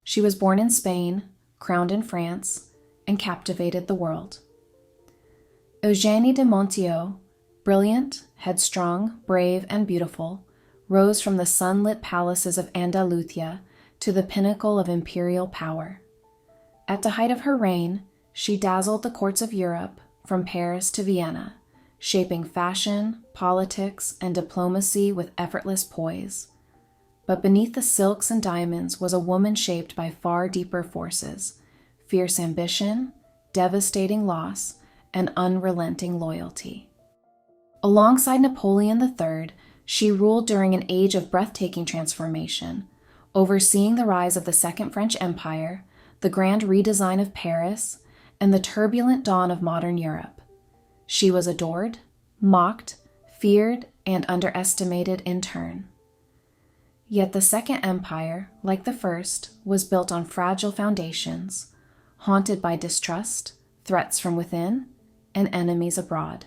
She was born in Spain, crowned in France, and captivated the world. Eugénie de Montijo, brilliant, headstrong, brave, and beautiful, rose from the sunlit palaces of Andalusia to the pinnacle of imperial power. At the height of her reign, she dazzled the courts of Europe from Paris to Vienna, shaping fashion, politics, and diplomacy with effortless poise. But beneath the silks and diamonds was a woman shaped by far deeper forces: fierce ambition, devastating loss, and unrelenting loyalty. Alongside Napoleon III, she ruled during an age of breathtaking transformation, overseeing the rise of the Second French Empire, the grand redesign of Paris, and the turbulent dawn of modern Europe. She was adored, mocked, feared, and underestimated in turn. Yet the Second Empire, like the first, was built on fragile foundations, haunted by distrust, threats from within, and enemies abroad.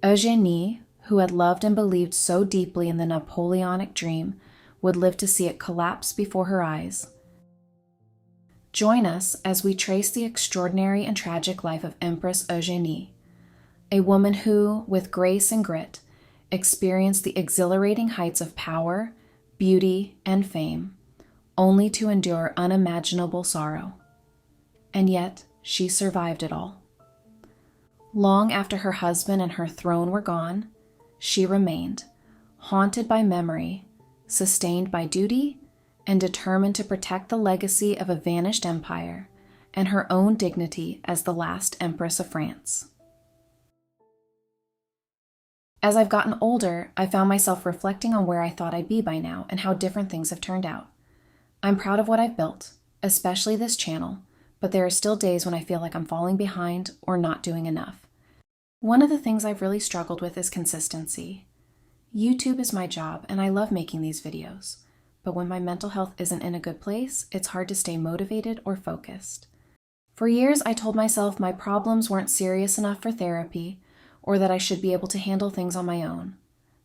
Eugénie, who had loved and believed so deeply in the Napoleonic dream, would live to see it collapse before her eyes. Join us as we trace the extraordinary and tragic life of Empress Eugénie, a woman who, with grace and grit, experienced the exhilarating heights of power, beauty, and fame, only to endure unimaginable sorrow. And yet, she survived it all. Long after her husband and her throne were gone, she remained, haunted by memory, sustained by duty, and determined to protect the legacy of a vanished empire and her own dignity as the last Empress of France. As I've gotten older, I found myself reflecting on where I thought I'd be by now and how different things have turned out. I'm proud of what I've built, especially this channel, but there are still days when I feel like I'm falling behind or not doing enough. One of the things I've really struggled with is consistency. YouTube is my job, and I love making these videos, but when my mental health isn't in a good place, it's hard to stay motivated or focused. For years, I told myself my problems weren't serious enough for therapy, or that I should be able to handle things on my own.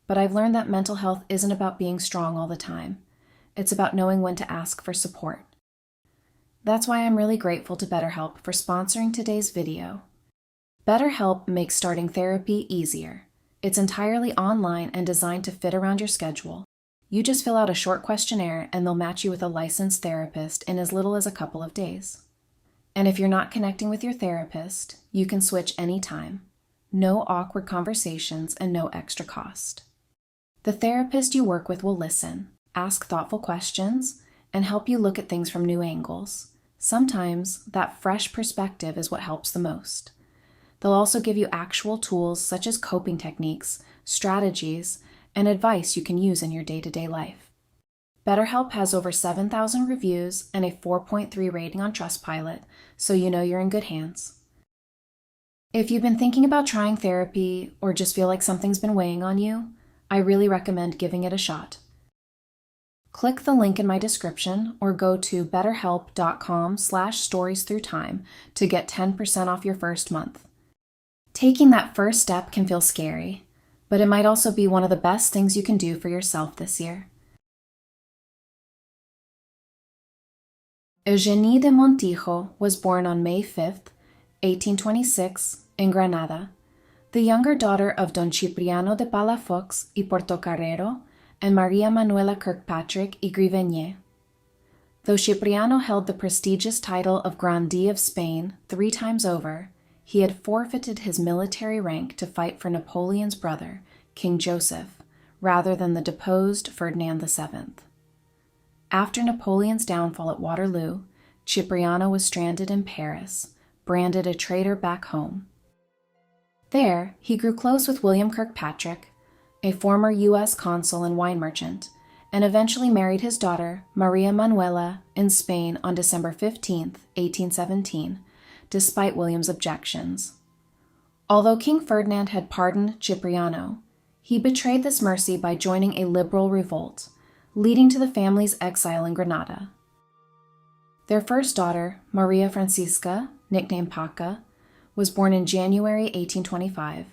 But I've learned that mental health isn't about being strong all the time. It's about knowing when to ask for support. That's why I'm really grateful to BetterHelp for sponsoring today's video. BetterHelp makes starting therapy easier. It's entirely online and designed to fit around your schedule. You just fill out a short questionnaire and they'll match you with a licensed therapist in as little as a couple of days. And if you're not connecting with your therapist, you can switch anytime. No awkward conversations and no extra cost. The therapist you work with will listen, ask thoughtful questions, and help you look at things from new angles. Sometimes that fresh perspective is what helps the most. They'll also give you actual tools such as coping techniques, strategies, and advice you can use in your day-to-day life. BetterHelp has over 7,000 reviews and a 4.3 rating on Trustpilot, so you know you're in good hands. If you've been thinking about trying therapy or just feel like something's been weighing on you, I really recommend giving it a shot. Click the link in my description or go to betterhelp.com/storiesthroughtime to get 10% off your first month. Taking that first step can feel scary, but it might also be one of the best things you can do for yourself this year. Eugénie de Montijo was born on May 5th, 1826, in Granada, the younger daughter of Don Cipriano de Palafox y Portocarrero and Maria Manuela Kirkpatrick y Grivenier. Though Cipriano held the prestigious title of Grandee of Spain 3 times over, he had forfeited his military rank to fight for Napoleon's brother, King Joseph, rather than the deposed Ferdinand VII. After Napoleon's downfall at Waterloo, Cipriano was stranded in Paris, branded a traitor back home. There, he grew close with William Kirkpatrick, a former U.S. consul and wine merchant, and eventually married his daughter, Maria Manuela, in Spain on December 15, 1817, despite William's objections. Although King Ferdinand had pardoned Cipriano, he betrayed this mercy by joining a liberal revolt, leading to the family's exile in Granada. Their first daughter, Maria Francisca, nicknamed Paca, was born in January 1825,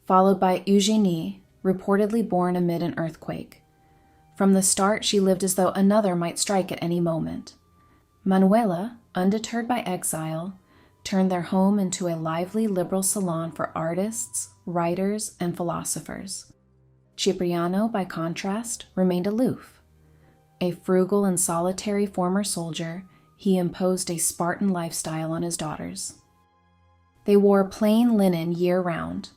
followed by Eugénie, reportedly born amid an earthquake. From the start, she lived as though another might strike at any moment. Manuela, undeterred by exile, turned their home into a lively liberal salon for artists, writers, and philosophers. Cipriano, by contrast, remained aloof. A frugal and solitary former soldier, he imposed a Spartan lifestyle on his daughters. They wore plain linen year-round,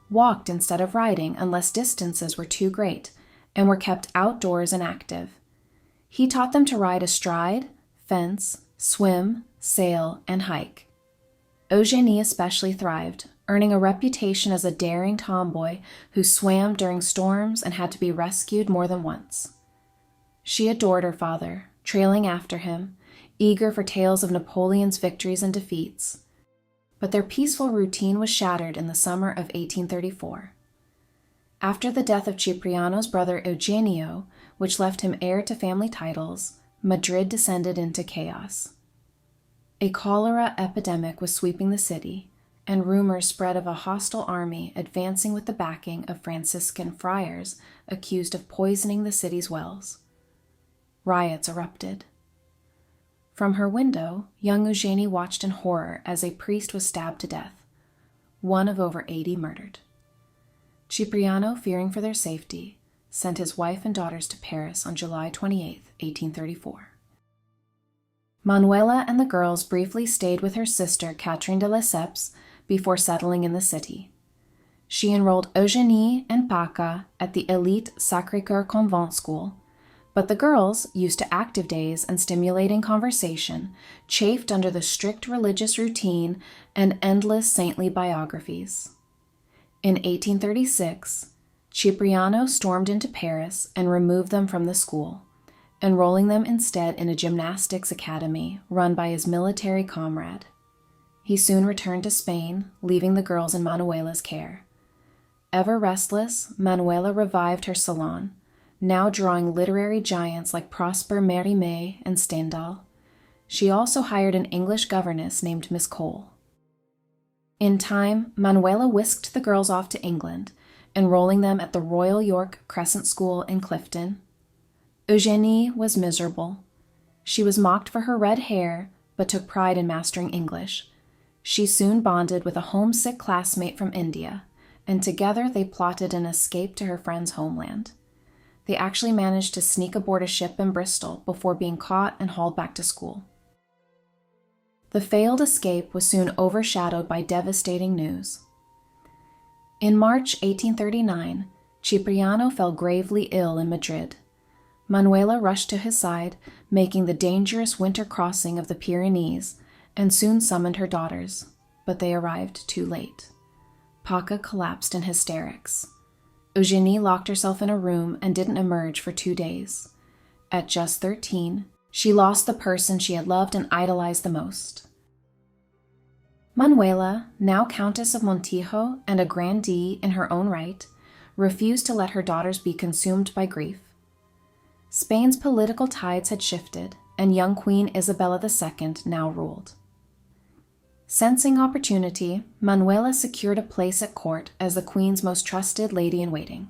walked instead of riding unless distances were too great, and were kept outdoors and active. He taught them to ride astride, fence, swim, sail, and hike. Eugénie especially thrived, earning a reputation as a daring tomboy who swam during storms and had to be rescued more than once. She adored her father, trailing after him, eager for tales of Napoleon's victories and defeats. But their peaceful routine was shattered in the summer of 1834. After the death of Cipriano's brother Eugenio, which left him heir to family titles, Madrid descended into chaos. A cholera epidemic was sweeping the city, and rumors spread of a hostile army advancing with the backing of Franciscan friars accused of poisoning the city's wells. Riots erupted. From her window, young Eugénie watched in horror as a priest was stabbed to death, one of over 80 murdered. Cipriano, fearing for their safety, sent his wife and daughters to Paris on July 28, 1834. Manuela and the girls briefly stayed with her sister Catherine de Lesseps before settling in the city. She enrolled Eugénie and Paca at the elite Sacré-Cœur Convent School, but the girls, used to active days and stimulating conversation, chafed under the strict religious routine and endless saintly biographies. In 1836, Cipriano stormed into Paris and removed them from the school, enrolling them instead in a gymnastics academy run by his military comrade. He soon returned to Spain, leaving the girls in Manuela's care. Ever restless, Manuela revived her salon, now drawing literary giants like Prosper Mérimée and Stendhal. She also hired an English governess named Miss Cole. In time, Manuela whisked the girls off to England, enrolling them at the Royal York Crescent School in Clifton. Eugénie was miserable. She was mocked for her red hair, but took pride in mastering English. She soon bonded with a homesick classmate from India, and together they plotted an escape to her friend's homeland. They actually managed to sneak aboard a ship in Bristol before being caught and hauled back to school. The failed escape was soon overshadowed by devastating news. In March 1839, Cipriano fell gravely ill in Madrid. Manuela rushed to his side, making the dangerous winter crossing of the Pyrenees, and soon summoned her daughters, but they arrived too late. Paca collapsed in hysterics. Eugénie locked herself in a room and didn't emerge for 2 days. At just 13, she lost the person she had loved and idolized the most. Manuela, now Countess of Montijo and a grandee in her own right, refused to let her daughters be consumed by grief. Spain's political tides had shifted, and young Queen Isabella II now ruled. Sensing opportunity, Manuela secured a place at court as the Queen's most trusted lady-in-waiting.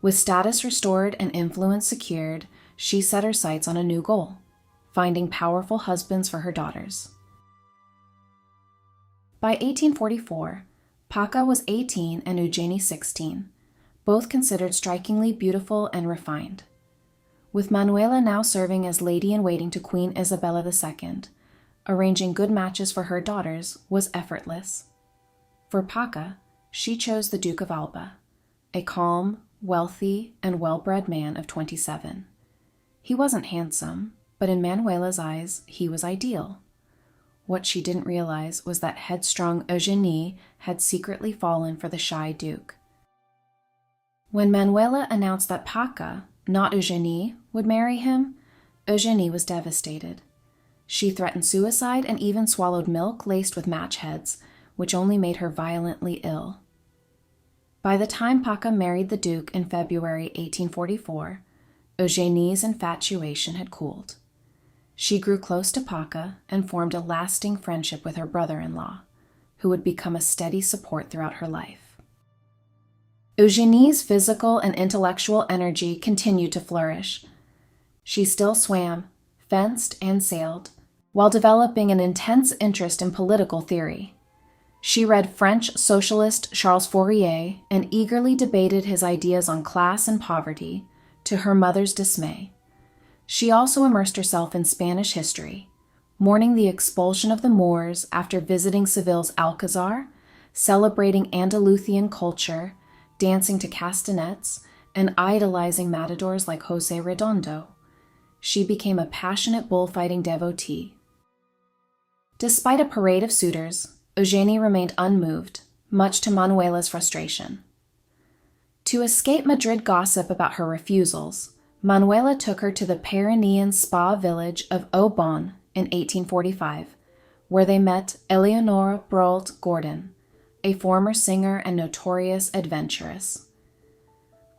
With status restored and influence secured, she set her sights on a new goal: finding powerful husbands for her daughters. By 1844, Paca was 18 and Eugénie 16, both considered strikingly beautiful and refined. With Manuela now serving as lady-in-waiting to Queen Isabella II, arranging good matches for her daughters was effortless. For Paca, she chose the Duke of Alba, a calm, wealthy, and well-bred man of 27. He wasn't handsome, but in Manuela's eyes, he was ideal. What she didn't realize was that headstrong Eugénie had secretly fallen for the shy Duke. When Manuela announced that Paca, not Eugénie, would marry him, Eugénie was devastated. She threatened suicide and even swallowed milk laced with match heads, which only made her violently ill. By the time Paca married the Duke in February 1844, Eugénie's infatuation had cooled. She grew close to Paca and formed a lasting friendship with her brother-in-law, who would become a steady support throughout her life. Eugénie's physical and intellectual energy continued to flourish. She still swam, fenced, and sailed, while developing an intense interest in political theory. She read French socialist Charles Fourier and eagerly debated his ideas on class and poverty, to her mother's dismay. She also immersed herself in Spanish history, mourning the expulsion of the Moors after visiting Seville's Alcazar, celebrating Andalusian culture, dancing to castanets, and idolizing matadors like José Redondo. She became a passionate bullfighting devotee. Despite a parade of suitors, Eugénie remained unmoved, much to Manuela's frustration. To escape Madrid gossip about her refusals, Manuela took her to the Pyrenean spa village of Aubonne in 1845, where they met Eleonora Brault Gordon, a former singer and notorious adventuress.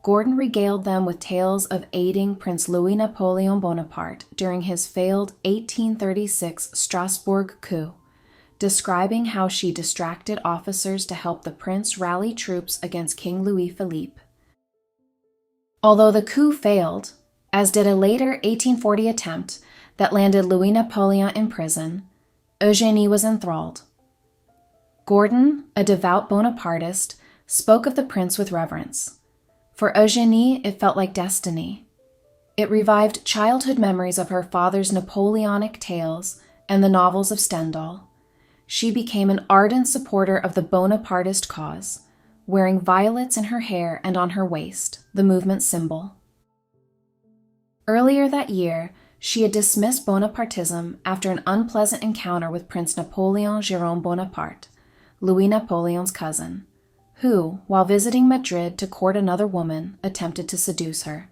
Gordon regaled them with tales of aiding Prince Louis Napoleon Bonaparte during his failed 1836 Strasbourg coup, describing how she distracted officers to help the prince rally troops against King Louis Philippe. Although the coup failed, as did a later 1840 attempt that landed Louis Napoleon in prison, Eugénie was enthralled. Gordon, a devout Bonapartist, spoke of the prince with reverence. For Eugénie, it felt like destiny. It revived childhood memories of her father's Napoleonic tales and the novels of Stendhal. She became an ardent supporter of the Bonapartist cause, wearing violets in her hair and on her waist, the movement's symbol. Earlier that year, she had dismissed Bonapartism after an unpleasant encounter with Prince Napoleon Jérôme Bonaparte, Louis Napoleon's cousin, who, while visiting Madrid to court another woman, attempted to seduce her.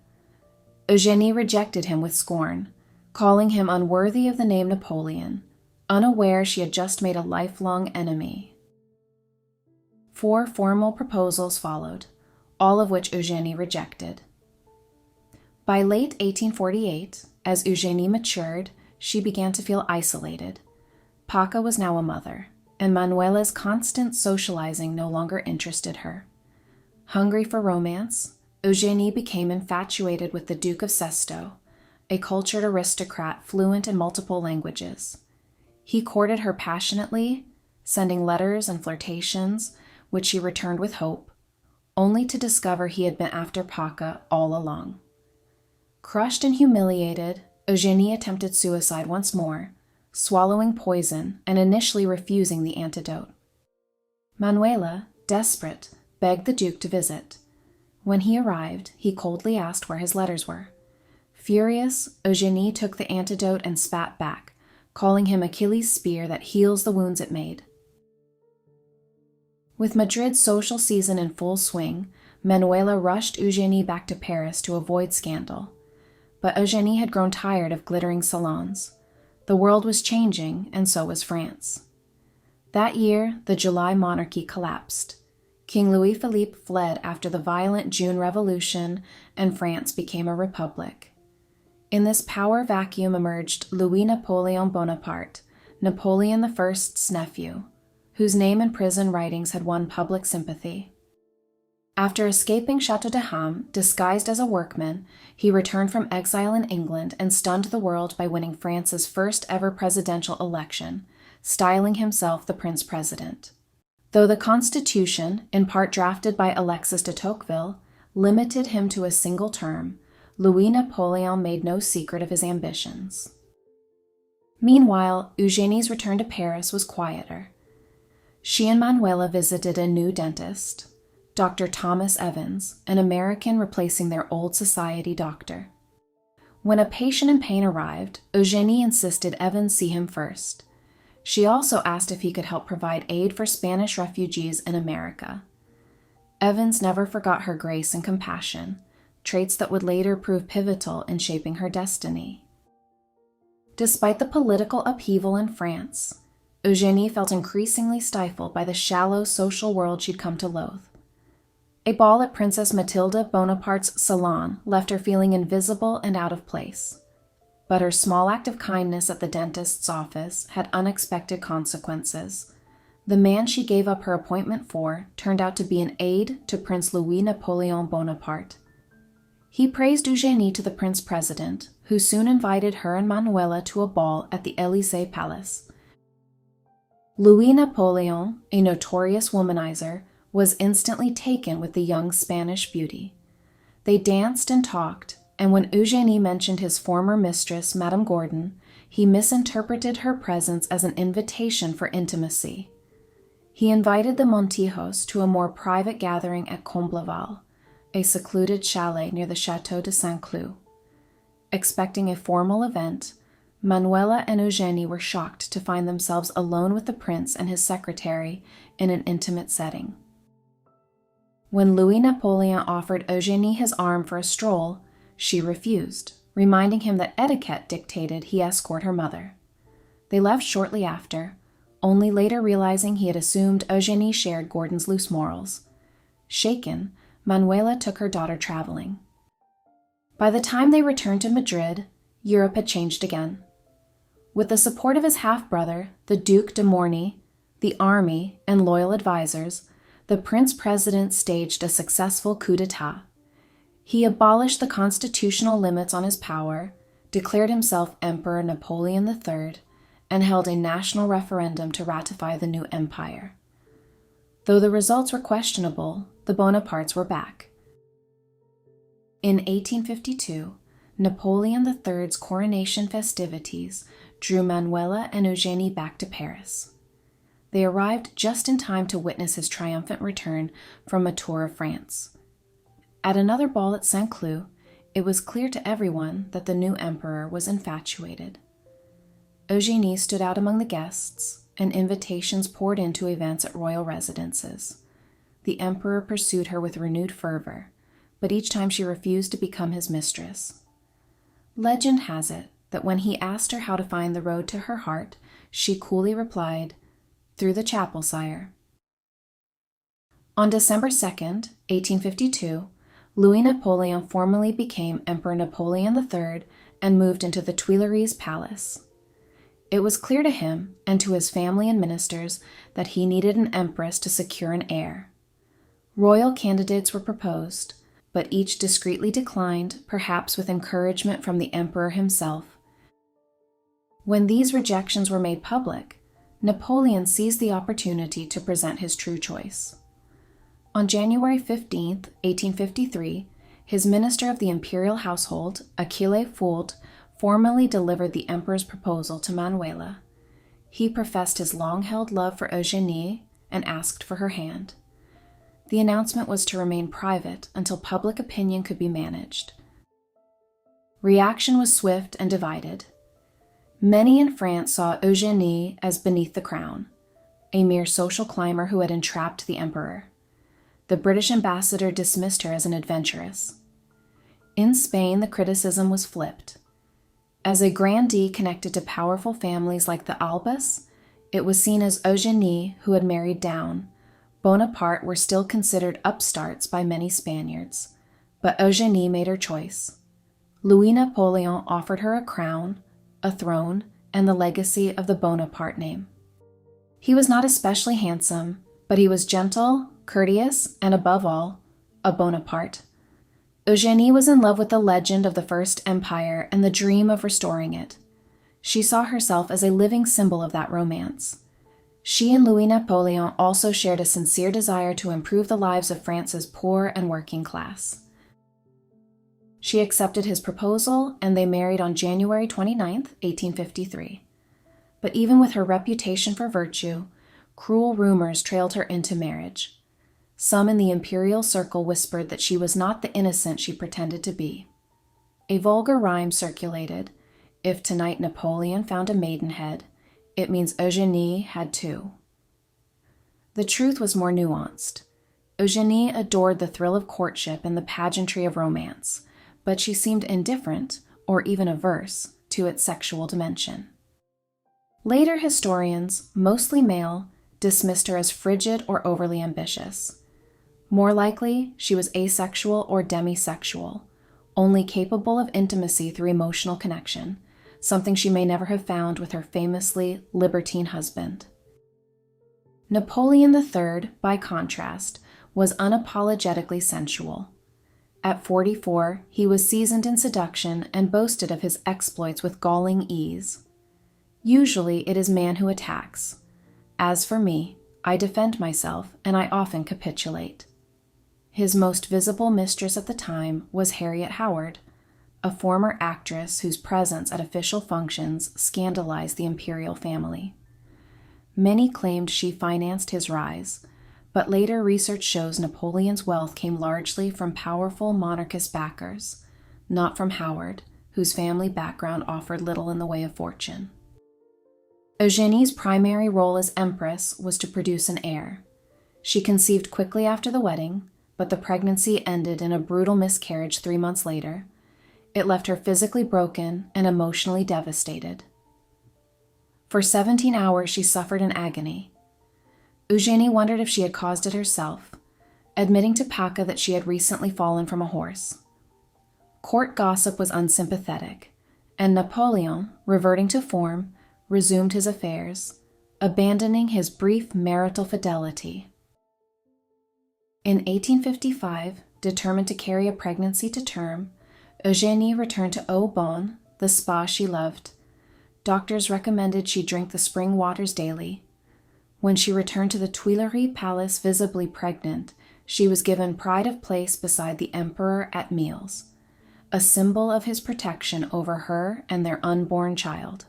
Eugénie rejected him with scorn, calling him unworthy of the name Napoleon, unaware she had just made a lifelong enemy. 4 formal proposals followed, all of which Eugénie rejected. By late 1848, as Eugénie matured, she began to feel isolated. Paca was now a mother, and Manuela's constant socializing no longer interested her. Hungry for romance, Eugénie became infatuated with the Duke of Sesto, a cultured aristocrat fluent in multiple languages. He courted her passionately, sending letters and flirtations, which she returned with hope, only to discover he had been after Paca all along. Crushed and humiliated, Eugénie attempted suicide once more, swallowing poison and initially refusing the antidote. Manuela, desperate, begged the Duke to visit. When he arrived, he coldly asked where his letters were. Furious, Eugénie took the antidote and spat back, calling him Achilles' spear that heals the wounds it made. With Madrid's social season in full swing, Manuela rushed Eugénie back to Paris to avoid scandal. But Eugénie had grown tired of glittering salons. The world was changing, and so was France. That year, the July monarchy collapsed. King Louis Philippe fled after the violent June Revolution, and France became a republic. In this power vacuum emerged Louis Napoleon Bonaparte, Napoleon I's nephew, whose name and prison writings had won public sympathy. After escaping Château de Ham, disguised as a workman, he returned from exile in England and stunned the world by winning France's first ever presidential election, styling himself the Prince President. Though the Constitution, in part drafted by Alexis de Tocqueville, limited him to a single term, Louis Napoleon made no secret of his ambitions. Meanwhile, Eugénie's return to Paris was quieter. She and Manuela visited a new dentist, Dr. Thomas Evans, an American replacing their old society doctor. When a patient in pain arrived, Eugénie insisted Evans see him first. She also asked if he could help provide aid for Spanish refugees in America. Evans never forgot her grace and compassion, traits that would later prove pivotal in shaping her destiny. Despite the political upheaval in France, Eugénie felt increasingly stifled by the shallow social world she'd come to loathe. A ball at Princess Mathilde Bonaparte's salon left her feeling invisible and out of place. But her small act of kindness at the dentist's office had unexpected consequences. The man she gave up her appointment for turned out to be an aide to Prince Louis Napoleon Bonaparte. He praised Eugénie to the prince president, who soon invited her and Manuela to a ball at the Élysée Palace. Louis Napoleon, a notorious womanizer, was instantly taken with the young Spanish beauty. They danced and talked, and when Eugénie mentioned his former mistress, Madame Gordon, he misinterpreted her presence as an invitation for intimacy. He invited the Montijos to a more private gathering at Combleval, a secluded chalet near the Château de Saint-Cloud. Expecting a formal event, Manuela and Eugénie were shocked to find themselves alone with the prince and his secretary in an intimate setting. When Louis Napoleon offered Eugénie his arm for a stroll, she refused, reminding him that etiquette dictated he escort her mother. They left shortly after, only later realizing he had assumed Eugénie shared Gordon's loose morals. Shaken, Manuela took her daughter traveling. By the time they returned to Madrid, Europe had changed again. With the support of his half-brother, the Duc de Morny, the army, and loyal advisors, the prince-president staged a successful coup d'etat. He abolished the constitutional limits on his power, declared himself Emperor Napoleon III, and held a national referendum to ratify the new empire. Though the results were questionable, the Bonapartes were back. In 1852, Napoleon III's coronation festivities drew Manuela and Eugénie back to Paris. They arrived just in time to witness his triumphant return from a tour of France. At another ball at Saint-Cloud, it was clear to everyone that the new emperor was infatuated. Eugénie stood out among the guests, and invitations poured in to events at royal residences. The emperor pursued her with renewed fervor, but each time she refused to become his mistress. Legend has it that when he asked her how to find the road to her heart, she coolly replied, "Through the chapel, sire." On December 2nd, 1852, Louis Napoleon formally became Emperor Napoleon III and moved into the Tuileries Palace. It was clear to him and to his family and ministers that he needed an empress to secure an heir. Royal candidates were proposed, but each discreetly declined, perhaps with encouragement from the emperor himself. When these rejections were made public, Napoleon seized the opportunity to present his true choice. On January 15, 1853, his minister of the imperial household, Achille Fould, formally delivered the emperor's proposal to Manuela. He professed his long-held love for Eugénie and asked for her hand. The announcement was to remain private until public opinion could be managed. Reaction was swift and divided. Many in France saw Eugénie as beneath the crown, a mere social climber who had entrapped the emperor. The British ambassador dismissed her as an adventuress. In Spain, the criticism was flipped. As a grandee connected to powerful families like the Albas, it was seen as Eugénie who had married down. Bonaparte were still considered upstarts by many Spaniards, but Eugénie made her choice. Louis Napoleon offered her a crown, a throne, and the legacy of the Bonaparte name. He was not especially handsome, but he was gentle, courteous, and above all, a Bonaparte. Eugénie was in love with the legend of the First Empire and the dream of restoring it. She saw herself as a living symbol of that romance. She and Louis Napoleon also shared a sincere desire to improve the lives of France's poor and working class. She accepted his proposal, and they married on January 29, 1853. But even with her reputation for virtue, cruel rumors trailed her into marriage. Some in the imperial circle whispered that she was not the innocent she pretended to be. A vulgar rhyme circulated, "If tonight Napoleon found a maidenhead, it means Eugénie had too." The truth was more nuanced. Eugénie adored the thrill of courtship and the pageantry of romance, but she seemed indifferent, or even averse, to its sexual dimension. Later historians, mostly male, dismissed her as frigid or overly ambitious. More likely, she was asexual or demisexual, only capable of intimacy through emotional connection, something she may never have found with her famously libertine husband. Napoleon III, by contrast, was unapologetically sensual. At 44, he was seasoned in seduction and boasted of his exploits with galling ease. Usually it is man who attacks. As for me, I defend myself, and I often capitulate. His most visible mistress at the time was Harriet Howard, a former actress whose presence at official functions scandalized the imperial family. Many claimed she financed his rise, but later research shows Napoleon's wealth came largely from powerful monarchist backers, not from Howard, whose family background offered little in the way of fortune. Eugénie's primary role as empress was to produce an heir. She conceived quickly after the wedding, but the pregnancy ended in a brutal miscarriage 3 months later. It left her physically broken and emotionally devastated. For 17 hours she suffered in agony. Eugénie wondered if she had caused it herself, admitting to Paca that she had recently fallen from a horse. Court gossip was unsympathetic, and Napoleon, reverting to form, resumed his affairs, abandoning his brief marital fidelity. In 1855, determined to carry a pregnancy to term, Eugénie returned to Aubonne, the spa she loved. Doctors recommended she drink the spring waters daily. When she returned to the Tuileries Palace visibly pregnant, she was given pride of place beside the emperor at meals, a symbol of his protection over her and their unborn child.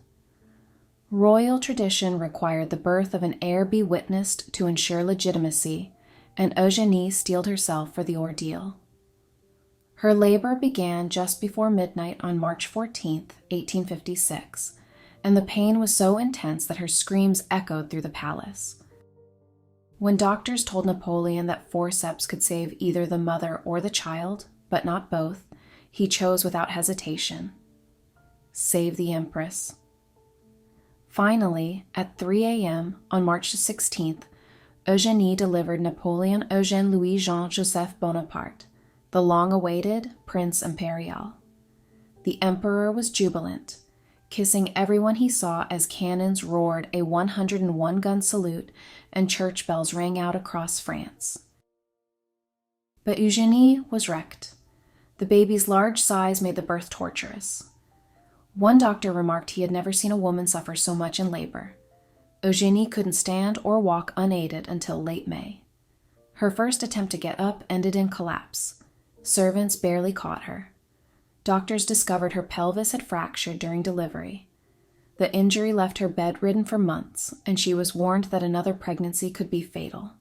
Royal tradition required the birth of an heir be witnessed to ensure legitimacy, and Eugénie steeled herself for the ordeal. Her labor began just before midnight on March 14, 1856, and the pain was so intense that her screams echoed through the palace. When doctors told Napoleon that forceps could save either the mother or the child, but not both, he chose without hesitation. Save the Empress. Finally, at 3 a.m. on March 16th, Eugénie delivered Napoleon Eugène Louis Jean Joseph Bonaparte, the long-awaited Prince Imperial. The emperor was jubilant, kissing everyone he saw as cannons roared a 101-gun salute and church bells rang out across France. But Eugénie was wrecked. The baby's large size made the birth torturous. One doctor remarked he had never seen a woman suffer so much in labor. Eugénie couldn't stand or walk unaided until late May. Her first attempt to get up ended in collapse. Servants barely caught her. Doctors discovered her pelvis had fractured during delivery. The injury left her bedridden for months, and she was warned that another pregnancy could be fatal.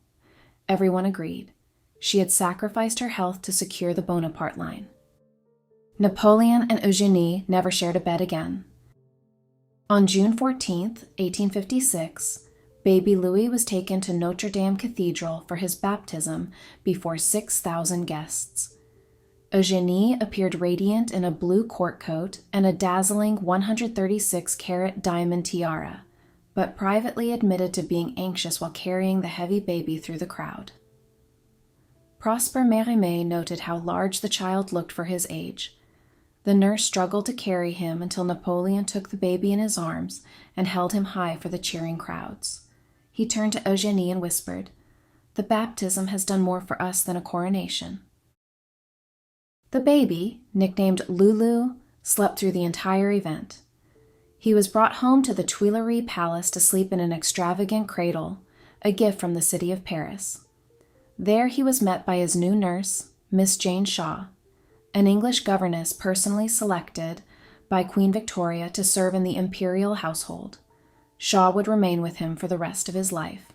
Everyone agreed. She had sacrificed her health to secure the Bonaparte line. Napoleon and Eugénie never shared a bed again. On June 14, 1856, baby Louis was taken to Notre Dame Cathedral for his baptism before 6,000 guests. Eugénie appeared radiant in a blue court coat and a dazzling 136-carat diamond tiara, but privately admitted to being anxious while carrying the heavy baby through the crowd. Prosper Mérimée noted how large the child looked for his age. The nurse struggled to carry him until Napoleon took the baby in his arms and held him high for the cheering crowds. He turned to Eugénie and whispered, "The baptism has done more for us than a coronation." The baby, nicknamed Lulu, slept through the entire event. He was brought home to the Tuileries Palace to sleep in an extravagant cradle, a gift from the city of Paris. There he was met by his new nurse, Miss Jane Shaw, an English governess personally selected by Queen Victoria to serve in the imperial household. Shaw would remain with him for the rest of his life.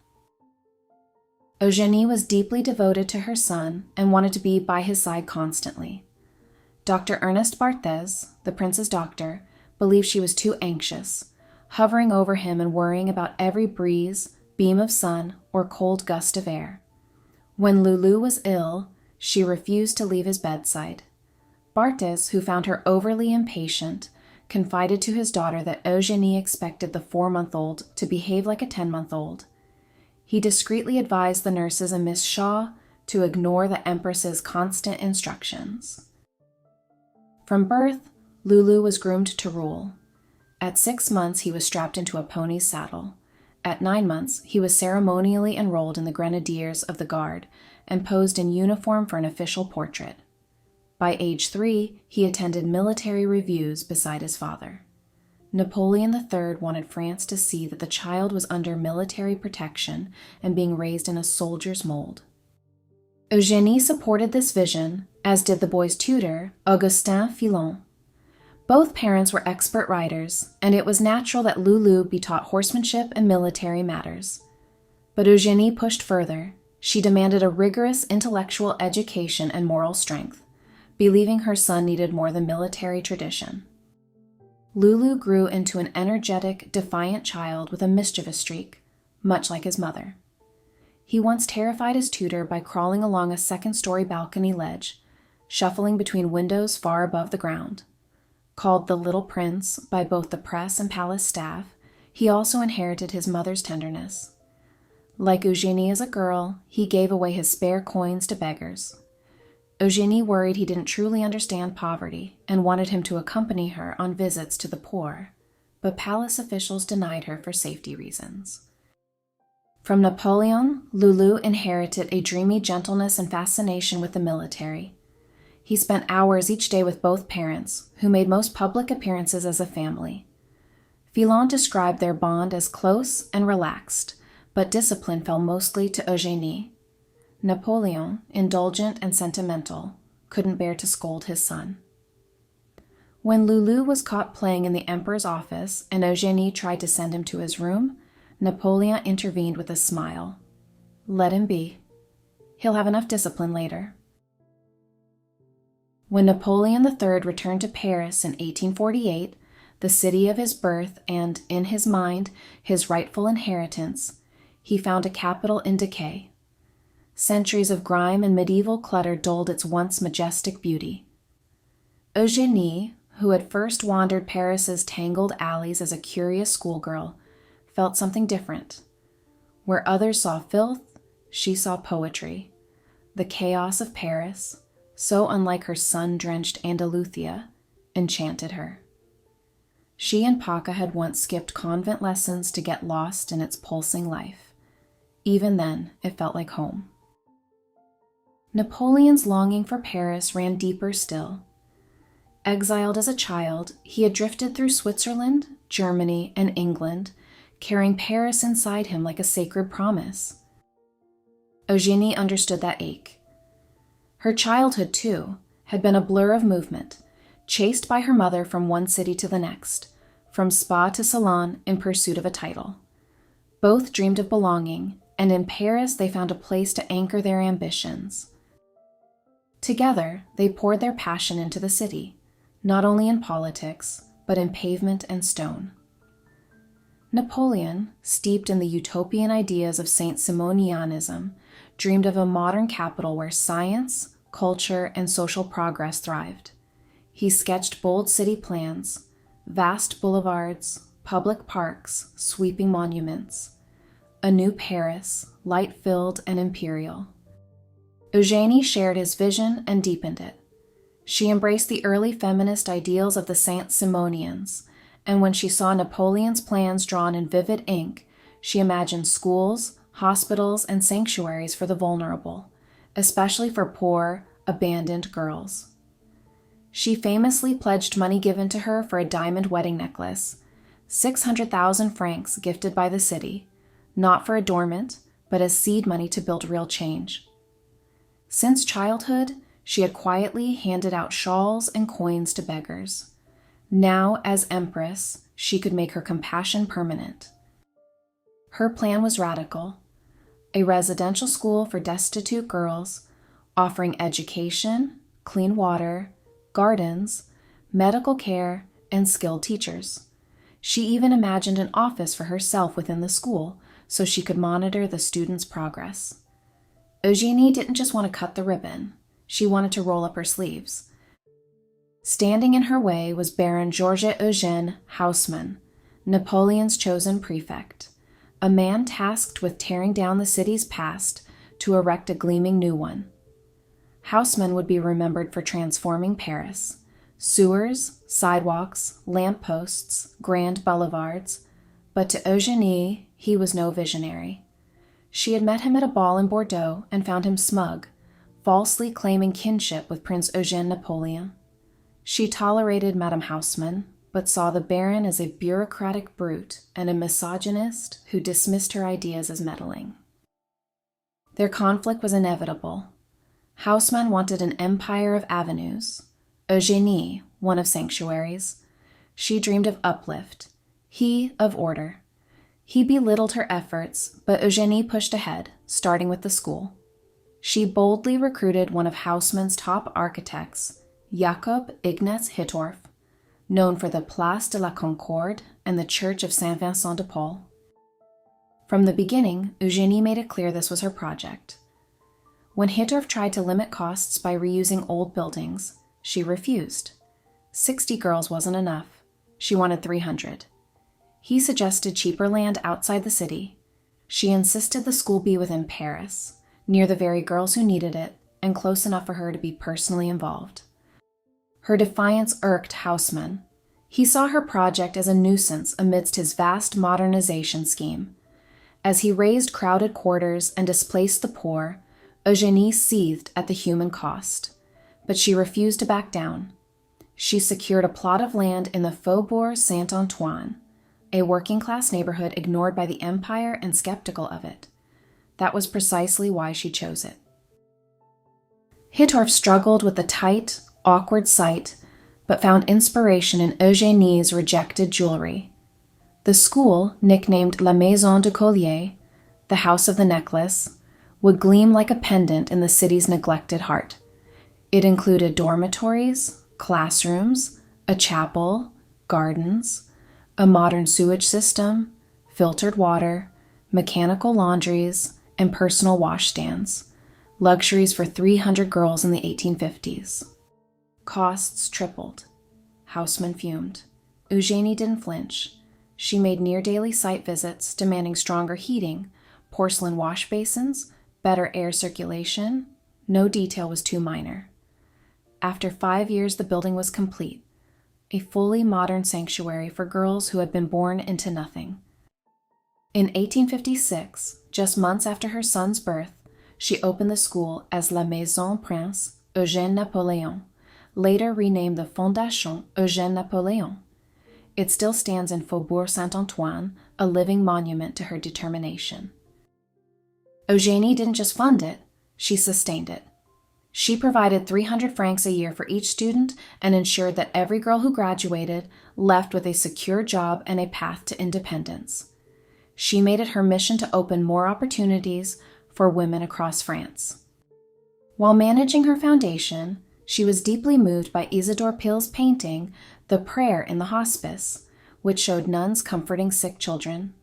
Eugénie was deeply devoted to her son and wanted to be by his side constantly. Dr. Ernest Barthez, the prince's doctor, believed she was too anxious, hovering over him and worrying about every breeze, beam of sun, or cold gust of air. When Lulu was ill, she refused to leave his bedside. Barthez, who found her overly impatient, confided to his daughter that Eugénie expected the 4-month-old to behave like a 10-month-old. He discreetly advised the nurses and Miss Shaw to ignore the Empress's constant instructions. From birth, Lulu was groomed to rule. At 6 months, he was strapped into a pony's saddle. At 9 months, he was ceremonially enrolled in the Grenadiers of the Guard and posed in uniform for an official portrait. By age 3, he attended military reviews beside his father. Napoleon III wanted France to see that the child was under military protection and being raised in a soldier's mold. Eugénie supported this vision, as did the boy's tutor, Augustin Filon. Both parents were expert riders, and it was natural that Lulu be taught horsemanship and military matters. But Eugénie pushed further. She demanded a rigorous intellectual education and moral strength, believing her son needed more than military tradition. Lulu grew into an energetic, defiant child with a mischievous streak, much like his mother. He once terrified his tutor by crawling along a second-story balcony ledge, shuffling between windows far above the ground. Called the Little Prince by both the press and palace staff, he also inherited his mother's tenderness. Like Eugénie as a girl, he gave away his spare coins to beggars. Eugénie worried he didn't truly understand poverty and wanted him to accompany her on visits to the poor, but palace officials denied her for safety reasons. From Napoleon, Lulu inherited a dreamy gentleness and fascination with the military. He spent hours each day with both parents, who made most public appearances as a family. Filon described their bond as close and relaxed, but discipline fell mostly to Eugénie. Napoleon, indulgent and sentimental, couldn't bear to scold his son. When Lulu was caught playing in the emperor's office and Eugénie tried to send him to his room, Napoleon intervened with a smile. Let him be. He'll have enough discipline later. When Napoleon III returned to Paris in 1848, the city of his birth and, in his mind, his rightful inheritance, he found a capital in decay. Centuries of grime and medieval clutter dulled its once majestic beauty. Eugénie, who had first wandered Paris's tangled alleys as a curious schoolgirl, felt something different. Where others saw filth, she saw poetry. The chaos of Paris, so unlike her sun-drenched Andalusia, enchanted her. She and Paca had once skipped convent lessons to get lost in its pulsing life. Even then, it felt like home. Napoleon's longing for Paris ran deeper still. Exiled as a child, he had drifted through Switzerland, Germany, and England, carrying Paris inside him like a sacred promise. Eugénie understood that ache. Her childhood, too, had been a blur of movement, chased by her mother from one city to the next, from spa to salon in pursuit of a title. Both dreamed of belonging, and in Paris they found a place to anchor their ambitions. Together, they poured their passion into the city, not only in politics, but in pavement and stone. Napoleon, steeped in the utopian ideas of Saint-Simonianism, dreamed of a modern capital where science, culture, and social progress thrived. He sketched bold city plans, vast boulevards, public parks, sweeping monuments. A new Paris, light-filled and imperial. Eugénie shared his vision and deepened it. She embraced the early feminist ideals of the Saint-Simonians, and when she saw Napoleon's plans drawn in vivid ink, she imagined schools, hospitals, and sanctuaries for the vulnerable, especially for poor, abandoned girls. She famously pledged money given to her for a diamond wedding necklace, 600,000 francs gifted by the city, not for adornment, but as seed money to build real change. Since childhood, she had quietly handed out shawls and coins to beggars. Now, as Empress, she could make her compassion permanent. Her plan was radical: a residential school for destitute girls, offering education, clean water, gardens, medical care, and skilled teachers. She even imagined an office for herself within the school so she could monitor the students' progress. Eugénie didn't just want to cut the ribbon. She wanted to roll up her sleeves. Standing in her way was Baron Georges Eugène Haussmann, Napoleon's chosen prefect, a man tasked with tearing down the city's past to erect a gleaming new one. Haussmann would be remembered for transforming Paris: sewers, sidewalks, lampposts, grand boulevards, but to Eugénie, he was no visionary. She had met him at a ball in Bordeaux and found him smug, falsely claiming kinship with Prince Eugène Napoleon. She tolerated Madame Haussmann, but saw the Baron as a bureaucratic brute and a misogynist who dismissed her ideas as meddling. Their conflict was inevitable. Haussmann wanted an empire of avenues, Eugénie one of sanctuaries. She dreamed of uplift, he of order. He belittled her efforts, but Eugénie pushed ahead, starting with the school. She boldly recruited one of Haussmann's top architects, Jakob Ignaz Hittorf, known for the Place de la Concorde and the Church of Saint-Vincent de Paul. From the beginning, Eugénie made it clear this was her project. When Hittorf tried to limit costs by reusing old buildings, she refused. 60 girls wasn't enough. She wanted 300. He suggested cheaper land outside the city. She insisted the school be within Paris, near the very girls who needed it, and close enough for her to be personally involved. Her defiance irked Haussmann. He saw her project as a nuisance amidst his vast modernization scheme. As he raised crowded quarters and displaced the poor, Eugénie seethed at the human cost, but she refused to back down. She secured a plot of land in the Faubourg Saint-Antoine, a working-class neighborhood ignored by the empire and skeptical of it. That was precisely why she chose it. Hittorf struggled with the tight, awkward site, but found inspiration in Eugénie's rejected jewelry. The school, nicknamed La Maison du Collier, the House of the Necklace, would gleam like a pendant in the city's neglected heart. It included dormitories, classrooms, a chapel, gardens, a modern sewage system, filtered water, mechanical laundries, and personal washstands, luxuries for 300 girls in the 1850s. Costs tripled. Haussmann fumed. Eugénie didn't flinch. She made near-daily site visits, demanding stronger heating, porcelain wash basins, better air circulation. No detail was too minor. After 5 years, the building was complete, a fully modern sanctuary for girls who had been born into nothing. In 1856, just months after her son's birth, she opened the school as La Maison Prince Eugène Napoléon, later renamed the Fondation Eugène Napoléon. It still stands in Faubourg Saint-Antoine, a living monument to her determination. Eugénie didn't just fund it, she sustained it. She provided 300 francs a year for each student and ensured that every girl who graduated left with a secure job and a path to independence. She made it her mission to open more opportunities for women across France. While managing her foundation, she was deeply moved by Isidore Pill's painting, The Prayer in the Hospice, which showed nuns comforting sick children.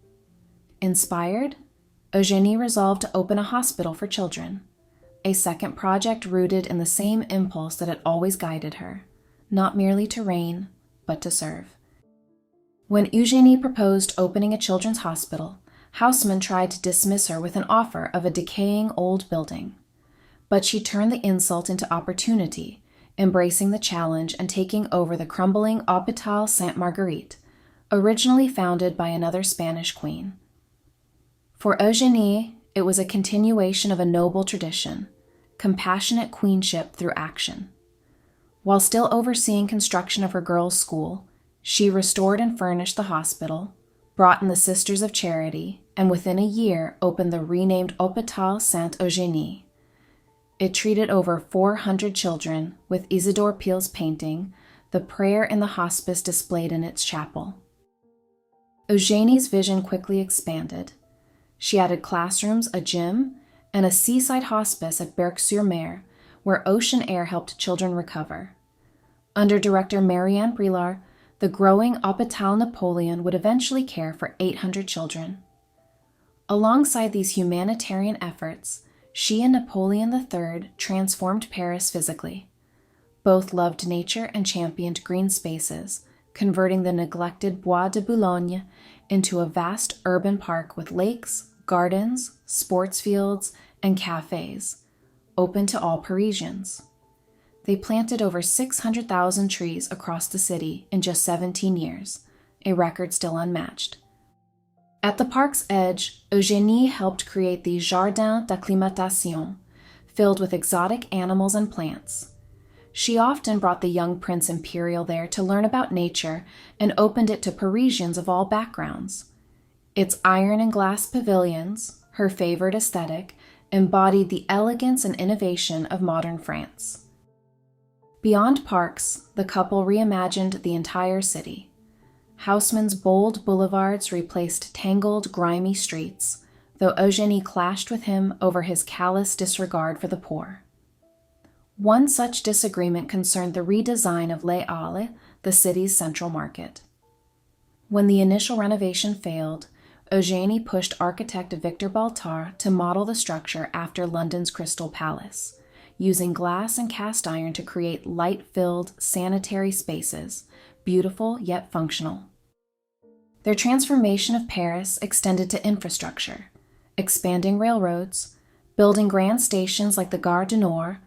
Inspired, Eugénie resolved to open a hospital for children, a second project rooted in the same impulse that had always guided her, not merely to reign, but to serve. When Eugénie proposed opening a children's hospital, Haussmann tried to dismiss her with an offer of a decaying old building. But she turned the insult into opportunity, embracing the challenge and taking over the crumbling Hôpital Sainte-Marguerite, originally founded by another Spanish queen. For Eugénie, it was a continuation of a noble tradition, compassionate queenship through action. While still overseeing construction of her girls' school, she restored and furnished the hospital, brought in the Sisters of Charity, and within a year opened the renamed Hôpital Sainte-Eugénie. It treated over 400 children, with Isidore Pill's painting, The Prayer in the Hospice, displayed in its chapel. Eugénie's vision quickly expanded. She added classrooms, a gym, and a seaside hospice at Berck-sur-Mer, where ocean air helped children recover. Under director Marianne Brillard, the growing Hôpital Napoleon would eventually care for 800 children. Alongside these humanitarian efforts, she and Napoleon III transformed Paris physically. Both loved nature and championed green spaces, converting the neglected Bois de Boulogne into a vast urban park with lakes, gardens, sports fields, and cafes, open to all Parisians. They planted over 600,000 trees across the city in just 17 years, a record still unmatched. At the park's edge, Eugénie helped create the Jardin d'Acclimatation, filled with exotic animals and plants. She often brought the young Prince Imperial there to learn about nature and opened it to Parisians of all backgrounds. Its iron and glass pavilions, her favored aesthetic, embodied the elegance and innovation of modern France. Beyond parks, the couple reimagined the entire city. Haussmann's bold boulevards replaced tangled, grimy streets, though Eugénie clashed with him over his callous disregard for the poor. One such disagreement concerned the redesign of Les Halles, the city's central market. When the initial renovation failed, Eugénie pushed architect Victor Baltard to model the structure after London's Crystal Palace, using glass and cast iron to create light-filled, sanitary spaces, beautiful yet functional. Their transformation of Paris extended to infrastructure, expanding railroads, building grand stations like the Gare du Nord,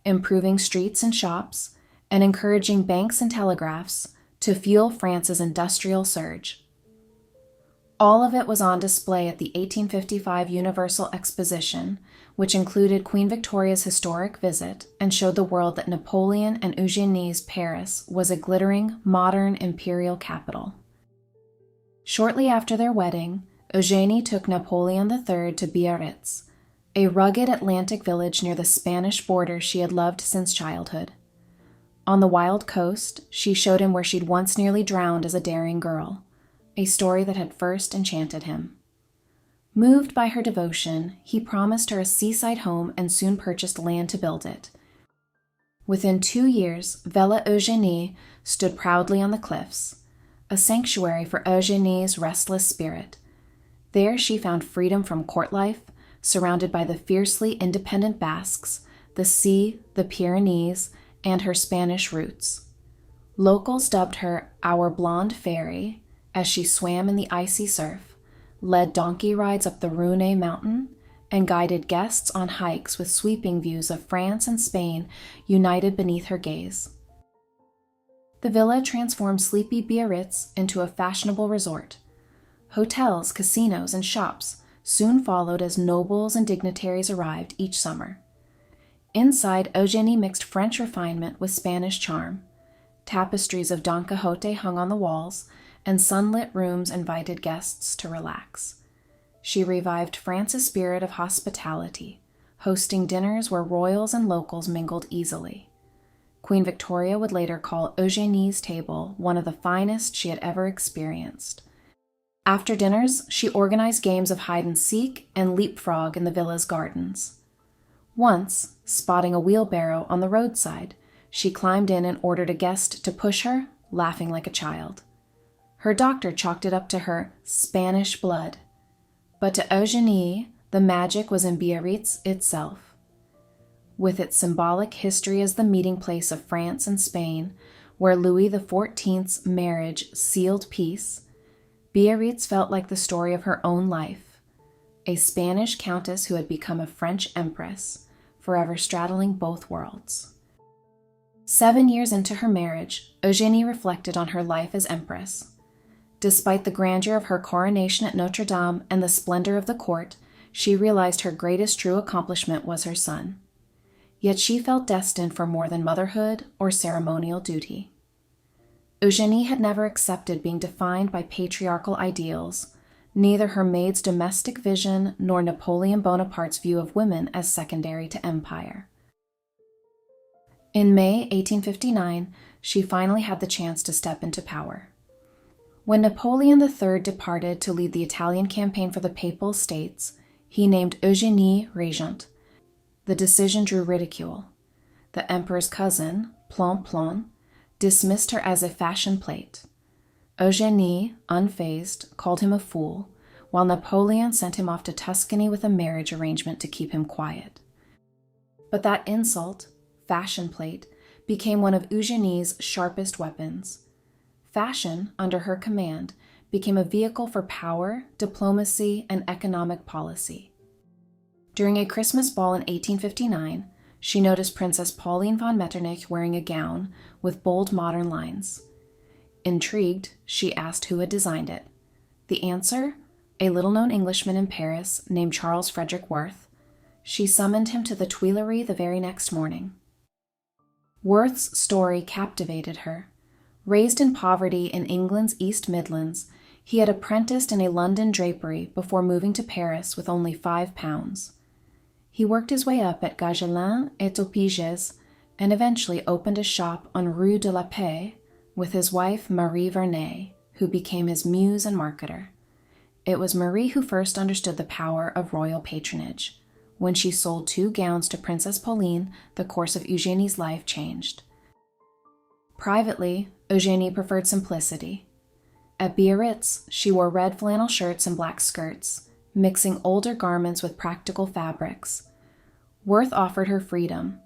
improving streets and shops, and encouraging banks and telegraphs to fuel France's industrial surge. All of it was on display at the 1855 Universal Exposition, which included Queen Victoria's historic visit and showed the world that Napoleon and Eugénie's Paris was a glittering, modern imperial capital. Shortly after their wedding, Eugénie took Napoleon III to Biarritz, a rugged Atlantic village near the Spanish border she had loved since childhood. On the wild coast, she showed him where she'd once nearly drowned as a daring girl, a story that had first enchanted him. Moved by her devotion, he promised her a seaside home and soon purchased land to build it. Within 2 years, Villa Eugénie stood proudly on the cliffs, a sanctuary for Eugénie's restless spirit. There she found freedom from court life, surrounded by the fiercely independent Basques, the sea, the Pyrenees, and her Spanish roots. Locals dubbed her our blonde fairy, as she swam in the icy surf, led donkey rides up the Rhône mountain, and guided guests on hikes with sweeping views of France and Spain united beneath her gaze. The villa transformed sleepy Biarritz into a fashionable resort. Hotels, casinos, and shops soon followed as nobles and dignitaries arrived each summer. Inside, Eugénie mixed French refinement with Spanish charm. Tapestries of Don Quixote hung on the walls, and sunlit rooms invited guests to relax. She revived France's spirit of hospitality, hosting dinners where royals and locals mingled easily. Queen Victoria would later call Eugénie's table one of the finest she had ever experienced. After dinners, she organized games of hide-and-seek and leapfrog in the villa's gardens. Once, spotting a wheelbarrow on the roadside, she climbed in and ordered a guest to push her, laughing like a child. Her doctor chalked it up to her Spanish blood. But to Eugénie, the magic was in Biarritz itself. With its symbolic history as the meeting place of France and Spain, where Louis XIV's marriage sealed peace, Biarritz felt like the story of her own life, a Spanish countess who had become a French empress, forever straddling both worlds. 7 years into her marriage, Eugénie reflected on her life as empress. Despite the grandeur of her coronation at Notre Dame and the splendor of the court, she realized her greatest true accomplishment was her son. Yet she felt destined for more than motherhood or ceremonial duty. Eugénie had never accepted being defined by patriarchal ideals, neither her maid's domestic vision nor Napoleon Bonaparte's view of women as secondary to empire. In May 1859, she finally had the chance to step into power. When Napoleon III departed to lead the Italian campaign for the Papal States, he named Eugénie regent. The decision drew ridicule. The emperor's cousin, Plon, dismissed her as a fashion plate. Eugénie, unfazed, called him a fool, while Napoleon sent him off to Tuscany with a marriage arrangement to keep him quiet. But that insult, fashion plate, became one of Eugénie's sharpest weapons. Fashion, under her command, became a vehicle for power, diplomacy, and economic policy. During a Christmas ball in 1859, she noticed Princess Pauline von Metternich wearing a gown with bold modern lines. Intrigued, she asked who had designed it. The answer? A little-known Englishman in Paris named Charles Frederick Worth. She summoned him to the Tuileries the very next morning. Worth's story captivated her. Raised in poverty in England's East Midlands, he had apprenticed in a London drapery before moving to Paris with only £5. He worked his way up at Gagelin et Taupiges and eventually opened a shop on Rue de la Paix with his wife Marie Vernet, who became his muse and marketer. It was Marie who first understood the power of royal patronage. When she sold 2 gowns to Princess Pauline, the course of Eugénie's life changed. Privately, Eugénie preferred simplicity. At Biarritz, she wore red flannel shirts and black skirts, mixing older garments with practical fabrics. Worth offered her freedom,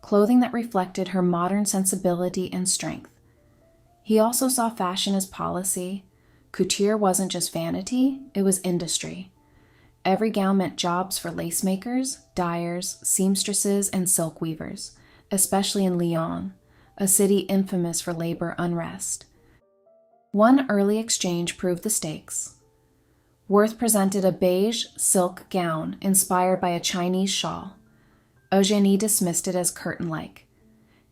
clothing that reflected her modern sensibility and strength. He also saw fashion as policy. Couture wasn't just vanity, it was industry. Every gown meant jobs for lace makers, dyers, seamstresses, and silk weavers, especially in Lyon, a city infamous for labor unrest. One early exchange proved the stakes. Worth presented a beige silk gown inspired by a Chinese shawl. Eugénie dismissed it as curtain-like.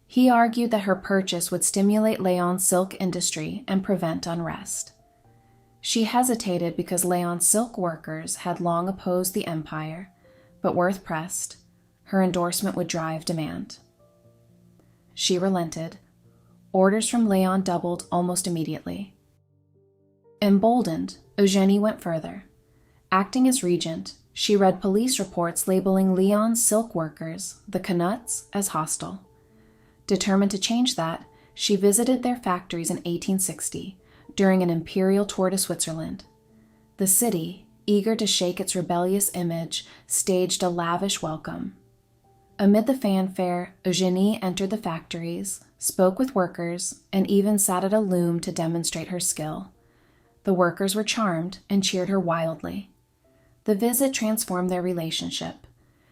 He argued that her purchase would stimulate Lyon's silk industry and prevent unrest. She hesitated because Lyon's silk workers had long opposed the empire, but Worth pressed. Her endorsement would drive demand. She relented. Orders from Lyon doubled almost immediately. Emboldened, Eugénie went further. Acting as regent, she read police reports labeling Lyon's silk workers, the Canuts, as hostile. Determined to change that, she visited their factories in 1860, during an imperial tour to Switzerland. The city, eager to shake its rebellious image, staged a lavish welcome. Amid the fanfare, Eugénie entered the factories, spoke with workers, and even sat at a loom to demonstrate her skill. The workers were charmed and cheered her wildly. The visit transformed their relationship.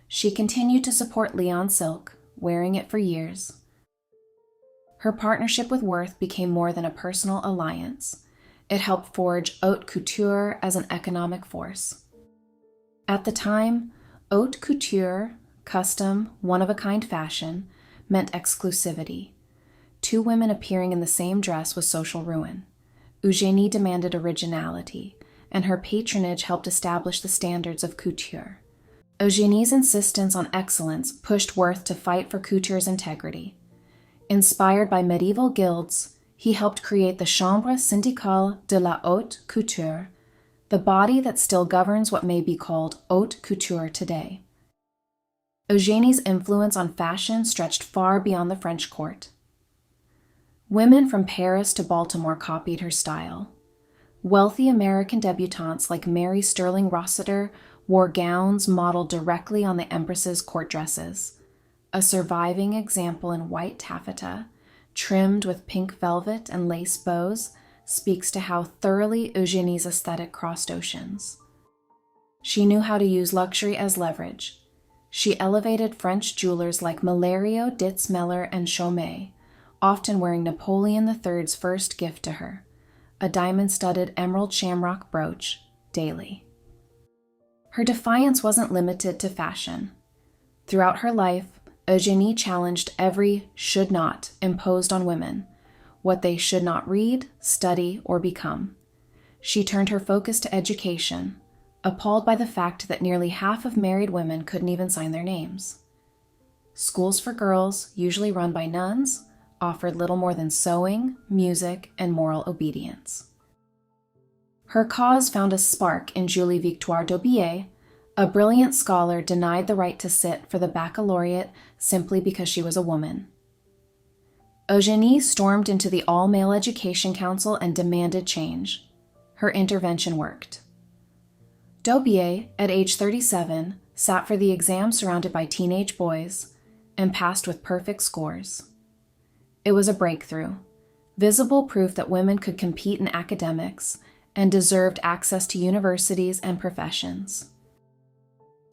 She continued to support Lyon silk, wearing it for years. Her partnership with Worth became more than a personal alliance. It helped forge haute couture as an economic force. At the time, haute couture, custom, one-of-a-kind fashion, meant exclusivity. 2 women appearing in the same dress was social ruin. Eugénie demanded originality, and her patronage helped establish the standards of couture. Eugénie's insistence on excellence pushed Worth to fight for couture's integrity. Inspired by medieval guilds, he helped create the Chambre syndicale de la haute couture, the body that still governs what may be called haute couture today. Eugénie's influence on fashion stretched far beyond the French court. Women from Paris to Baltimore copied her style. Wealthy American debutantes like Mary Sterling Rossiter wore gowns modeled directly on the Empress's court dresses. A surviving example in white taffeta, trimmed with pink velvet and lace bows, speaks to how thoroughly Eugénie's aesthetic crossed oceans. She knew how to use luxury as leverage. She elevated French jewelers like Malario, Ditzmeller, and Chaumet, often wearing Napoleon III's first gift to her, a diamond-studded emerald shamrock brooch, daily. Her defiance wasn't limited to fashion. Throughout her life, Eugénie challenged every should not imposed on women, what they should not read, study, or become. She turned her focus to education, appalled by the fact that nearly half of married women couldn't even sign their names. Schools for girls, usually run by nuns, offered little more than sewing, music, and moral obedience. Her cause found a spark in Julie Victoire d'Aubier, a brilliant scholar denied the right to sit for the baccalaureate simply because she was a woman. Eugénie stormed into the All-Male Education Council and demanded change. Her intervention worked. D'Aubier, at age 37, sat for the exam surrounded by teenage boys and passed with perfect scores. It was a breakthrough, visible proof that women could compete in academics and deserved access to universities and professions.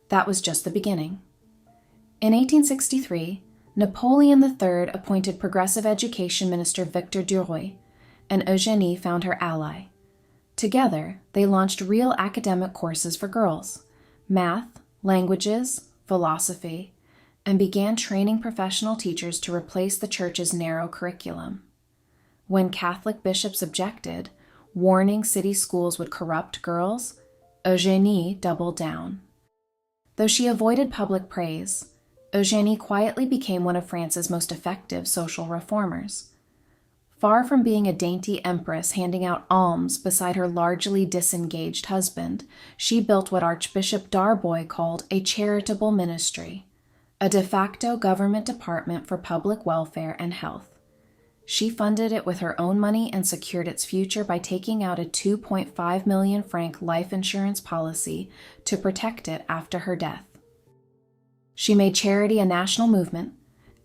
That was just the beginning. In 1863, Napoleon III appointed Progressive Education Minister Victor Duruy, and Eugénie found her ally. Together, they launched real academic courses for girls: math, languages, philosophy, and began training professional teachers to replace the church's narrow curriculum. When Catholic bishops objected, warning city schools would corrupt girls, Eugénie doubled down. Though she avoided public praise, Eugénie quietly became one of France's most effective social reformers. Far from being a dainty empress handing out alms beside her largely disengaged husband, she built what Archbishop Darboy called a charitable ministry, a de facto government department for public welfare and health. She funded it with her own money and secured its future by taking out a 2.5 million franc life insurance policy to protect it after her death. She made charity a national movement,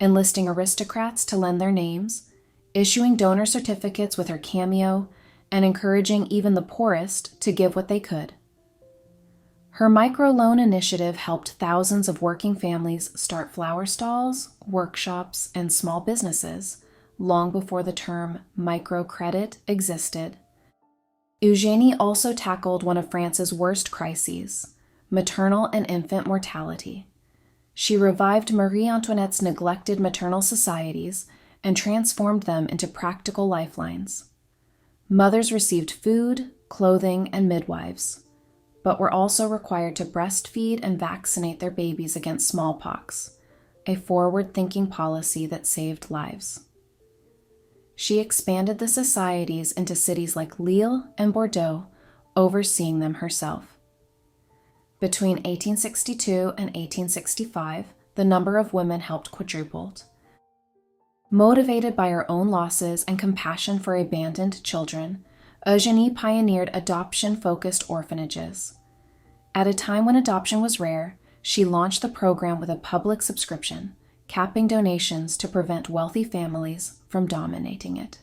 enlisting aristocrats to lend their names, issuing donor certificates with her cameo, and encouraging even the poorest to give what they could. Her microloan initiative helped thousands of working families start flower stalls, workshops, and small businesses long before the term microcredit existed. Eugénie also tackled one of France's worst crises, maternal and infant mortality. She revived Marie Antoinette's neglected maternal societies and transformed them into practical lifelines. Mothers received food, clothing, and midwives, but were also required to breastfeed and vaccinate their babies against smallpox, a forward-thinking policy that saved lives. She expanded the societies into cities like Lille and Bordeaux, overseeing them herself. Between 1862 and 1865, the number of women helped quadrupled. Motivated by her own losses and compassion for abandoned children, Eugénie pioneered adoption-focused orphanages. At a time when adoption was rare, she launched the program with a public subscription, capping donations to prevent wealthy families from dominating it.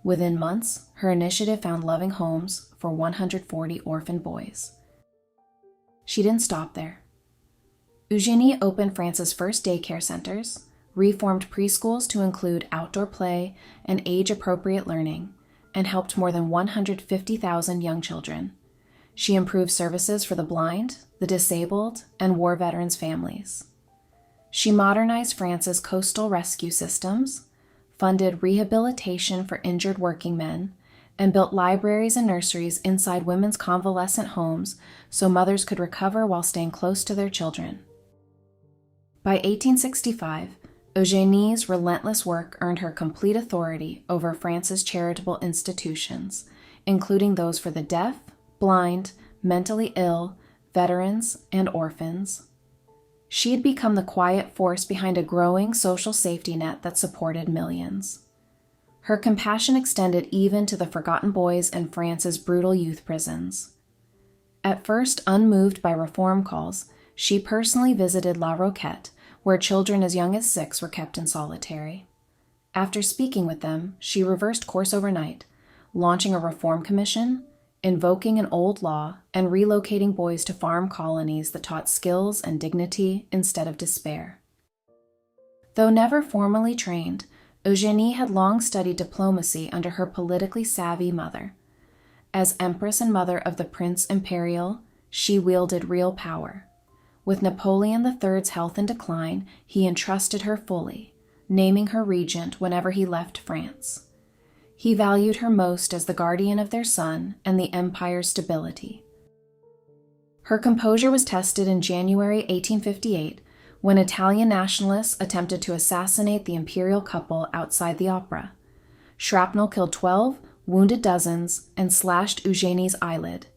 Within months, her initiative found loving homes for 140 orphan boys. She didn't stop there. Eugénie opened France's first daycare centers, reformed preschools to include outdoor play and age-appropriate learning, and helped more than 150,000 young children. She improved services for the blind, the disabled, and war veterans' families. She modernized France's coastal rescue systems, funded rehabilitation for injured working men, and built libraries and nurseries inside women's convalescent homes so mothers could recover while staying close to their children. By 1865, Eugénie's relentless work earned her complete authority over France's charitable institutions, including those for the deaf, blind, mentally ill, veterans, and orphans. She had become the quiet force behind a growing social safety net that supported millions. Her compassion extended even to the forgotten boys in France's brutal youth prisons. At first unmoved by reform calls, she personally visited La Roquette, where children as young as 6 were kept in solitary. After speaking with them, she reversed course overnight, launching a reform commission, invoking an old law, and relocating boys to farm colonies that taught skills and dignity instead of despair. Though never formally trained, Eugénie had long studied diplomacy under her politically savvy mother. As Empress and mother of the Prince Imperial, she wielded real power. With Napoleon III's health in decline, he entrusted her fully, naming her regent whenever he left France. He valued her most as the guardian of their son and the empire's stability. Her composure was tested in January 1858 when Italian nationalists attempted to assassinate the imperial couple outside the opera. Shrapnel killed 12, wounded dozens, and slashed Eugénie's eyelid.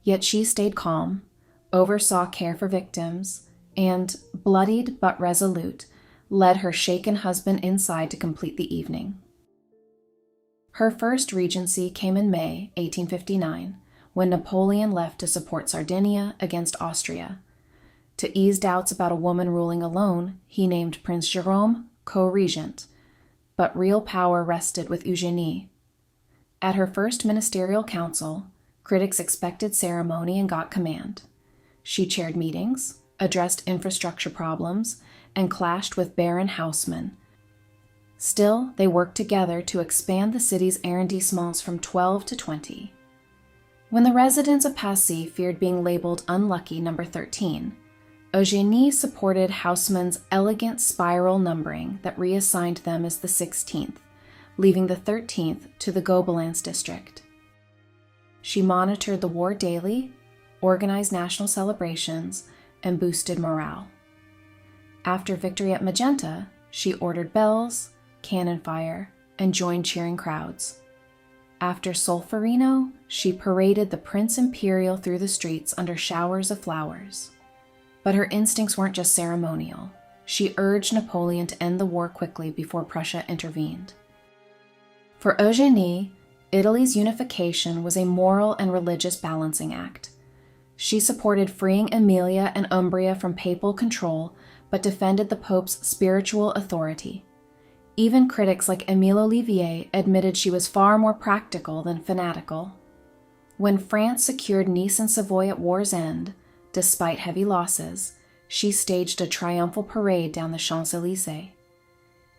Yet she stayed calm, oversaw care for victims, and, bloodied but resolute, led her shaken husband inside to complete the evening. Her first regency came in May 1859, when Napoleon left to support Sardinia against Austria. To ease doubts about a woman ruling alone, he named Prince Jérôme co-regent, but real power rested with Eugénie. At her first ministerial council, critics expected ceremony and got command. She chaired meetings, addressed infrastructure problems, and clashed with barren housemen. Still, they worked together to expand the city's arrondissements from 12 to 20. When the residents of Passy feared being labeled unlucky number 13, Eugénie supported Haussmann's elegant spiral numbering that reassigned them as the 16th, leaving the 13th to the Gobelins district. She monitored the war daily, organized national celebrations, and boosted morale. After victory at Magenta, she ordered bells, cannon fire, and joined cheering crowds. After Solferino, she paraded the Prince Imperial through the streets under showers of flowers. But her instincts weren't just ceremonial. She urged Napoleon to end the war quickly before Prussia intervened. For Eugénie, Italy's unification was a moral and religious balancing act. She supported freeing Emilia and Umbria from papal control, but defended the Pope's spiritual authority. Even critics like Émile Ollivier admitted she was far more practical than fanatical. When France secured Nice and Savoy at war's end, despite heavy losses, she staged a triumphal parade down the Champs-Élysées.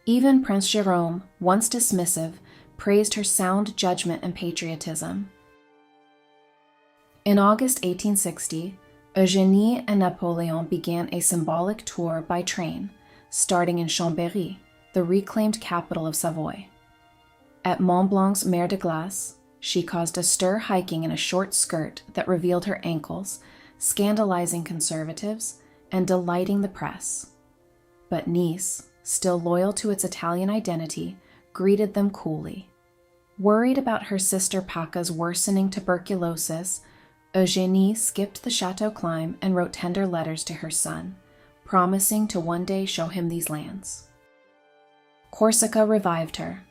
Even Prince Jérôme, once dismissive, praised her sound judgment and patriotism. In August 1860, Eugénie and Napoleon began a symbolic tour by train, starting in Chambéry, the reclaimed capital of Savoy. At Mont Blanc's Mer de Glace, she caused a stir hiking in a short skirt that revealed her ankles, scandalizing conservatives and delighting the press. But Nice, still loyal to its Italian identity, greeted them coolly. Worried about her sister Paca's worsening tuberculosis, Eugénie skipped the chateau climb and wrote tender letters to her son, promising to one day show him these lands. Corsica revived her.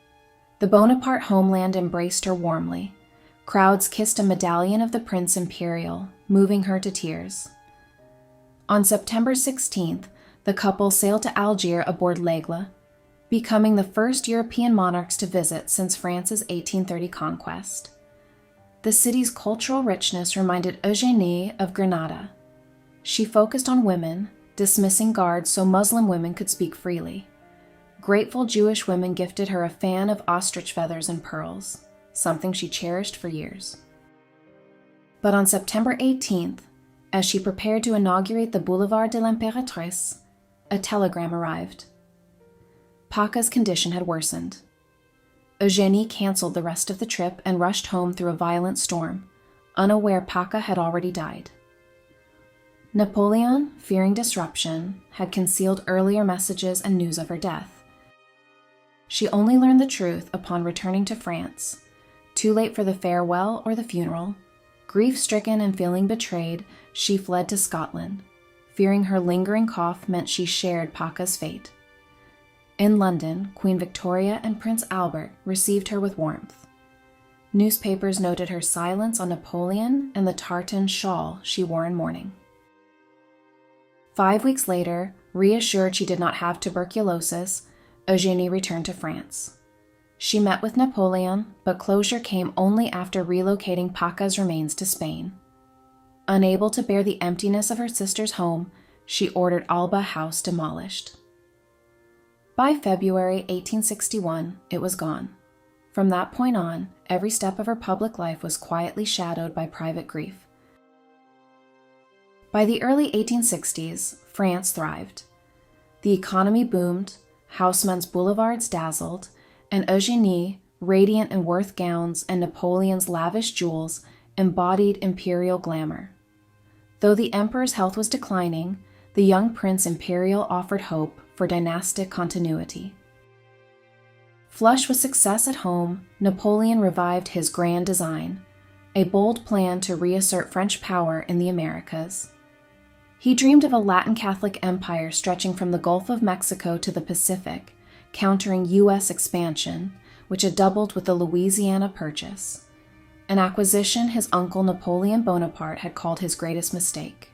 The Bonaparte homeland embraced her warmly. Crowds kissed a medallion of the Prince Imperial, moving her to tears. On September 16th, the couple sailed to Algiers aboard l'Aigle, becoming the first European monarchs to visit since France's 1830 conquest. The city's cultural richness reminded Eugénie of Granada. She focused on women, dismissing guards so Muslim women could speak freely. Grateful Jewish women gifted her a fan of ostrich feathers and pearls, something she cherished for years. But on September 18th, as she prepared to inaugurate the Boulevard de l'Impératrice, a telegram arrived. Paca's condition had worsened. Eugénie canceled the rest of the trip and rushed home through a violent storm, unaware Paca had already died. Napoleon, fearing disruption, had concealed earlier messages and news of her death. She only learned the truth upon returning to France, too late for the farewell or the funeral. Grief-stricken and feeling betrayed, she fled to Scotland, fearing her lingering cough meant she shared Paca's fate. In London, Queen Victoria and Prince Albert received her with warmth. Newspapers noted her silence on Napoleon and the tartan shawl she wore in mourning. 5 weeks later, reassured she did not have tuberculosis, Eugénie returned to France. She met with Napoleon, but closure came only after relocating Paca's remains to Spain. Unable to bear the emptiness of her sister's home, she ordered Alba House demolished. By February 1861, it was gone. From that point on, every step of her public life was quietly shadowed by private grief. By the early 1860s, France thrived. The economy boomed, Haussmann's boulevards dazzled, and Eugénie, radiant in Worth gowns and Napoleon's lavish jewels, embodied imperial glamour. Though the emperor's health was declining, the young Prince Imperial offered hope for dynastic continuity. Flush with success at home, Napoleon revived his grand design, a bold plan to reassert French power in the Americas. He dreamed of a Latin Catholic empire stretching from the Gulf of Mexico to the Pacific, countering U.S. expansion, which had doubled with the Louisiana Purchase, an acquisition his uncle Napoleon Bonaparte had called his greatest mistake.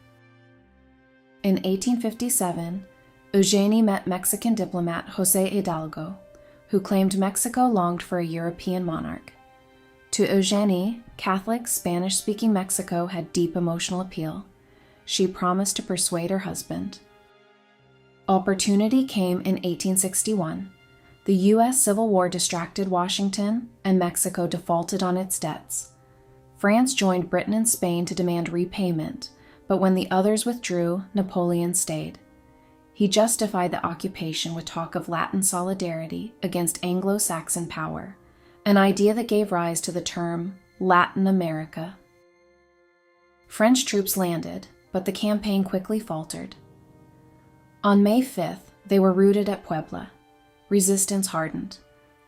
In 1857, Eugénie met Mexican diplomat José Hidalgo, who claimed Mexico longed for a European monarch. To Eugénie, Catholic, Spanish-speaking Mexico had deep emotional appeal. She promised to persuade her husband. Opportunity came in 1861. The U.S. Civil War distracted Washington, and Mexico defaulted on its debts. France joined Britain and Spain to demand repayment, but when the others withdrew, Napoleon stayed. He justified the occupation with talk of Latin solidarity against Anglo-Saxon power, an idea that gave rise to the term Latin America. French troops landed, but the campaign quickly faltered. On May 5th, they were routed at Puebla. Resistance hardened.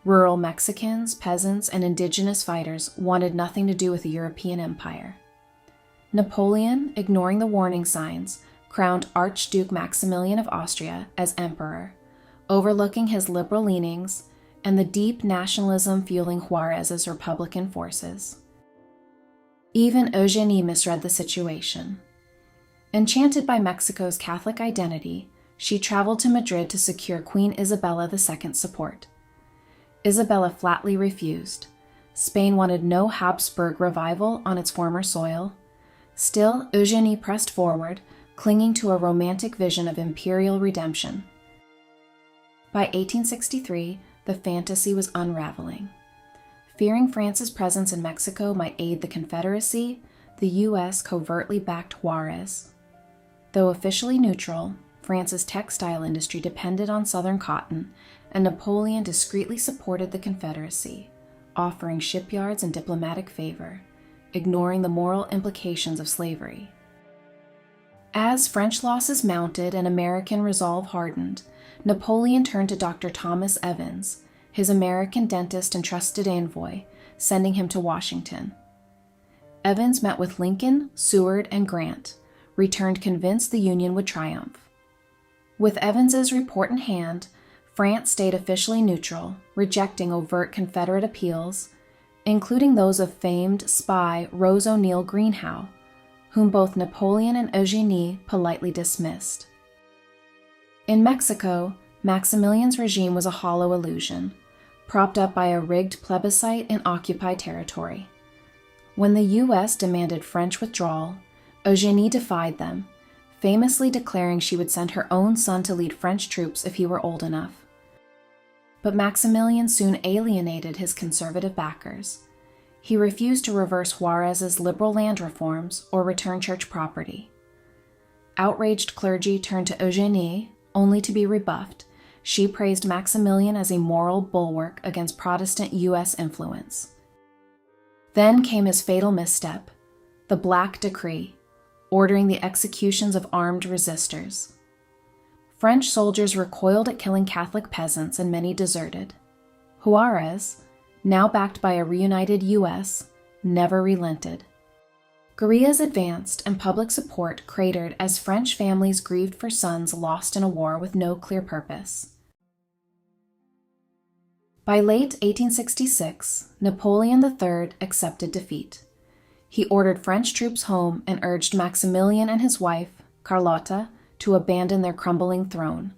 Rural Mexicans, peasants, and indigenous fighters wanted nothing to do with the European empire. Napoleon, ignoring the warning signs, crowned Archduke Maximilian of Austria as emperor, overlooking his liberal leanings and the deep nationalism fueling Juarez's republican forces. Even Eugénie misread the situation. Enchanted by Mexico's Catholic identity, she traveled to Madrid to secure Queen Isabella II's support. Isabella flatly refused. Spain wanted no Habsburg revival on its former soil. Still, Eugénie pressed forward, clinging to a romantic vision of imperial redemption. By 1863, the fantasy was unraveling. Fearing France's presence in Mexico might aid the Confederacy, the U.S. covertly backed Juarez. Though officially neutral, France's textile industry depended on southern cotton, and Napoleon discreetly supported the Confederacy, offering shipyards and diplomatic favor, ignoring the moral implications of slavery. As French losses mounted and American resolve hardened, Napoleon turned to Dr. Thomas Evans, his American dentist and trusted envoy, sending him to Washington. Evans met with Lincoln, Seward, and Grant, returned convinced the Union would triumph. With Evans's report in hand, France stayed officially neutral, rejecting overt Confederate appeals, including those of famed spy Rose O'Neal Greenhow, whom both Napoleon and Eugénie politely dismissed. In Mexico, Maximilian's regime was a hollow illusion, propped up by a rigged plebiscite in occupied territory. When the U.S. demanded French withdrawal, Eugénie defied them, famously declaring she would send her own son to lead French troops if he were old enough. But Maximilian soon alienated his conservative backers. He refused to reverse Juarez's liberal land reforms or return church property. Outraged clergy turned to Eugénie, only to be rebuffed. She praised Maximilian as a moral bulwark against Protestant U.S. influence. Then came his fatal misstep, the Black Decree, ordering the executions of armed resistors. French soldiers recoiled at killing Catholic peasants and many deserted. Juarez, now backed by a reunited U.S., never relented. Guerrillas advanced and public support cratered as French families grieved for sons lost in a war with no clear purpose. By late 1866, Napoleon III accepted defeat. He ordered French troops home and urged Maximilian and his wife, Carlotta, to abandon their crumbling throne.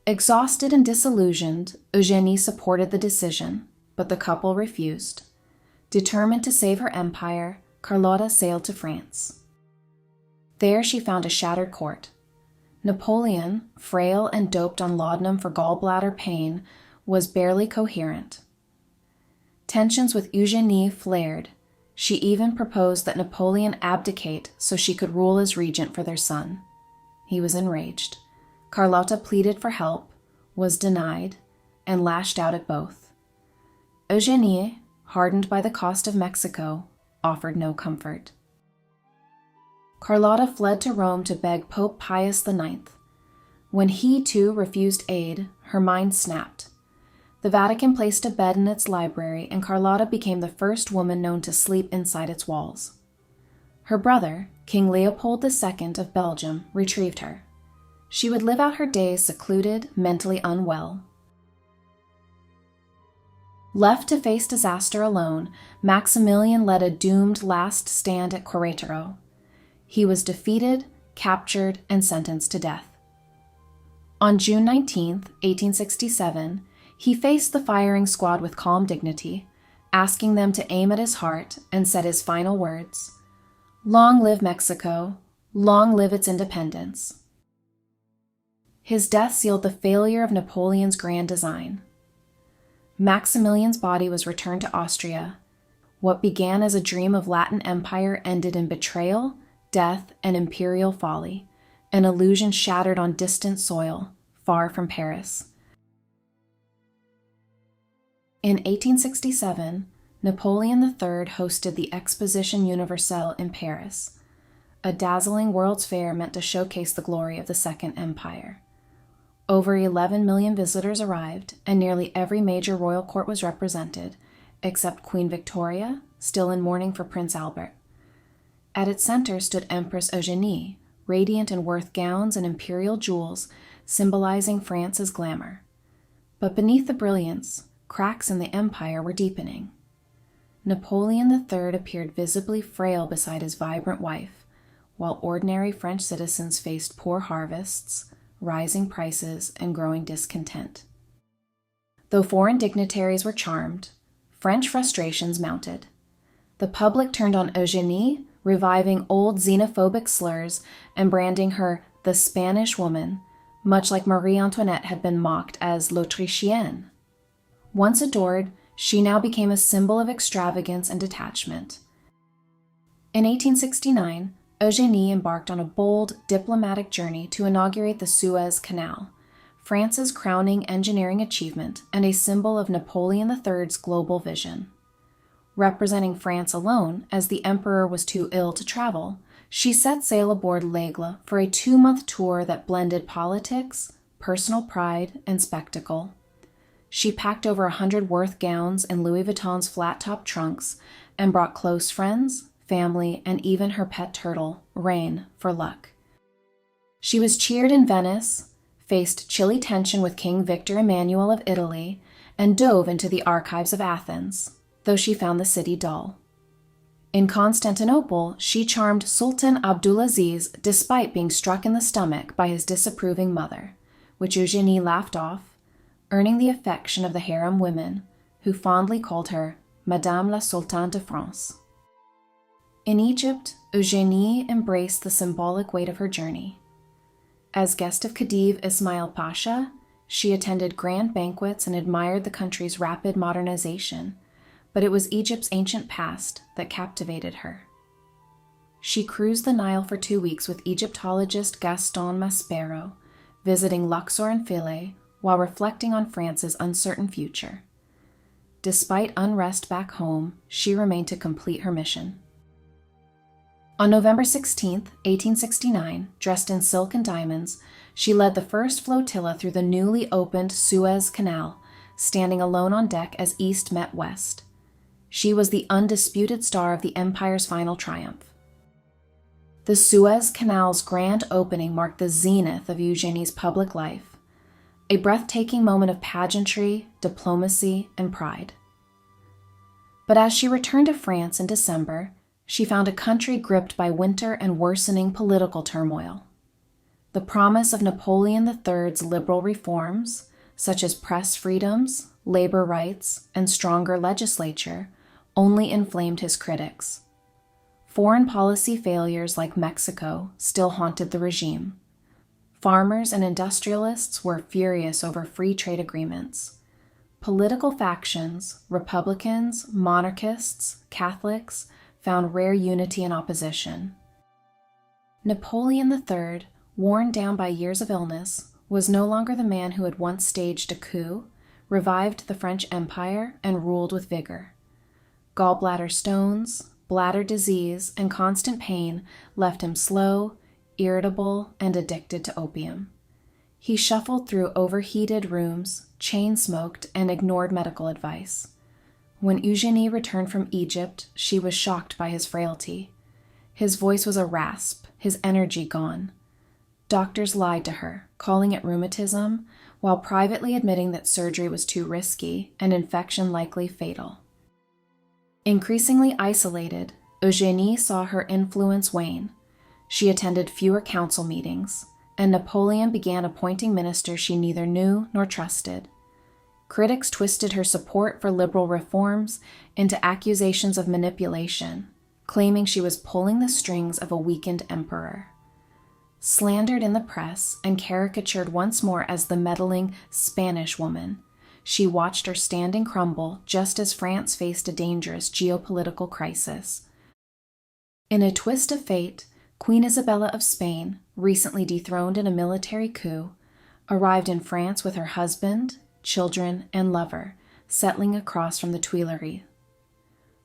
Exhausted and disillusioned, Eugénie supported the decision, but the couple refused. Determined to save her empire, Carlotta sailed to France. There she found a shattered court. Napoleon, frail and doped on laudanum for gallbladder pain, was barely coherent. Tensions with Eugénie flared. She even proposed that Napoleon abdicate so she could rule as regent for their son. He was enraged. Carlotta pleaded for help, was denied, and lashed out at both. Eugénie, hardened by the cost of Mexico, offered no comfort. Carlotta fled to Rome to beg Pope Pius IX. When he, too, refused aid, her mind snapped. The Vatican placed a bed in its library, and Carlotta became the first woman known to sleep inside its walls. Her brother, King Leopold II of Belgium, retrieved her. She would live out her days secluded, mentally unwell. Left to face disaster alone, Maximilian led a doomed last stand at Querétaro. He was defeated, captured, and sentenced to death. On June 19, 1867, he faced the firing squad with calm dignity, asking them to aim at his heart, and said his final words, "Long live Mexico, long live its independence." His death sealed the failure of Napoleon's grand design. Maximilian's body was returned to Austria. What began as a dream of Latin empire ended in betrayal, death, and imperial folly, an illusion shattered on distant soil, far from Paris. In 1867, Napoleon III hosted the Exposition Universelle in Paris, a dazzling World's Fair meant to showcase the glory of the Second Empire. Over 11 million visitors arrived, and nearly every major royal court was represented, except Queen Victoria, still in mourning for Prince Albert. At its center stood Empress Eugénie, radiant in Worth gowns and imperial jewels, symbolizing France's glamour. But beneath the brilliance, cracks in the empire were deepening. Napoleon III appeared visibly frail beside his vibrant wife, while ordinary French citizens faced poor harvests, rising prices, and growing discontent. Though foreign dignitaries were charmed, French frustrations mounted. The public turned on Eugénie, reviving old xenophobic slurs and branding her the Spanish woman, much like Marie Antoinette had been mocked as l'Autrichienne. Once adored, she now became a symbol of extravagance and detachment. In 1869, Eugénie embarked on a bold diplomatic journey to inaugurate the Suez Canal, France's crowning engineering achievement and a symbol of Napoleon III's global vision. Representing France alone, as the emperor was too ill to travel, she set sail aboard l'Aigle for a 2-month tour that blended politics, personal pride, and spectacle. She packed over 100 Worth gowns in Louis Vuitton's flat-top trunks and brought close friends, family, and even her pet turtle, Rain, for luck. She was cheered in Venice, faced chilly tension with King Victor Emmanuel of Italy, and dove into the archives of Athens, though she found the city dull. In Constantinople, she charmed Sultan Abdulaziz despite being struck in the stomach by his disapproving mother, which Eugénie laughed off, earning the affection of the harem women, who fondly called her Madame la Sultane de France. In Egypt, Eugénie embraced the symbolic weight of her journey. As guest of Khedive Ismail Pasha, she attended grand banquets and admired the country's rapid modernization, but it was Egypt's ancient past that captivated her. She cruised the Nile for 2 weeks with Egyptologist Gaston Maspero, visiting Luxor and Philae, while reflecting on France's uncertain future. Despite unrest back home, she remained to complete her mission. On November 16, 1869, dressed in silk and diamonds, she led the first flotilla through the newly opened Suez Canal, standing alone on deck as East met West. She was the undisputed star of the empire's final triumph. The Suez Canal's grand opening marked the zenith of Eugénie's public life, a breathtaking moment of pageantry, diplomacy, and pride. But as she returned to France in December, she found a country gripped by winter and worsening political turmoil. The promise of Napoleon III's liberal reforms, such as press freedoms, labor rights, and stronger legislature, only inflamed his critics. Foreign policy failures like Mexico still haunted the regime. Farmers and industrialists were furious over free trade agreements. Political factions, Republicans, monarchists, Catholics, found rare unity in opposition. Napoleon III, worn down by years of illness, was no longer the man who had once staged a coup, revived the French Empire, and ruled with vigor. Gallbladder stones, bladder disease, and constant pain left him slow, irritable, and addicted to opium. He shuffled through overheated rooms, chain-smoked, and ignored medical advice. When Eugénie returned from Egypt, she was shocked by his frailty. His voice was a rasp, his energy gone. Doctors lied to her, calling it rheumatism, while privately admitting that surgery was too risky and infection likely fatal. Increasingly isolated, Eugénie saw her influence wane. She attended fewer council meetings, and Napoleon began appointing ministers she neither knew nor trusted. Critics twisted her support for liberal reforms into accusations of manipulation, claiming she was pulling the strings of a weakened emperor. Slandered in the press and caricatured once more as the meddling Spanish woman, she watched her standing crumble just as France faced a dangerous geopolitical crisis. In a twist of fate, Queen Isabella of Spain, recently dethroned in a military coup, arrived in France with her husband, children, and lover, settling across from the Tuileries.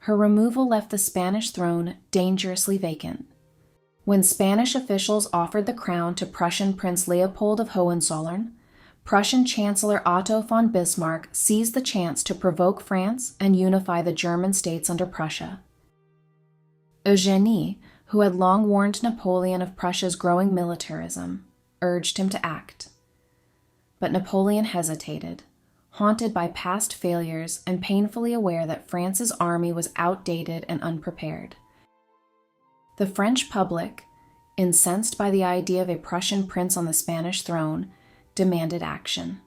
Her removal left the Spanish throne dangerously vacant. When Spanish officials offered the crown to Prussian Prince Leopold of Hohenzollern, Prussian Chancellor Otto von Bismarck seized the chance to provoke France and unify the German states under Prussia. Eugénie, who had long warned Napoleon of Prussia's growing militarism, urged him to act. But Napoleon hesitated, haunted by past failures and painfully aware that France's army was outdated and unprepared. The French public, incensed by the idea of a Prussian prince on the Spanish throne, demanded action.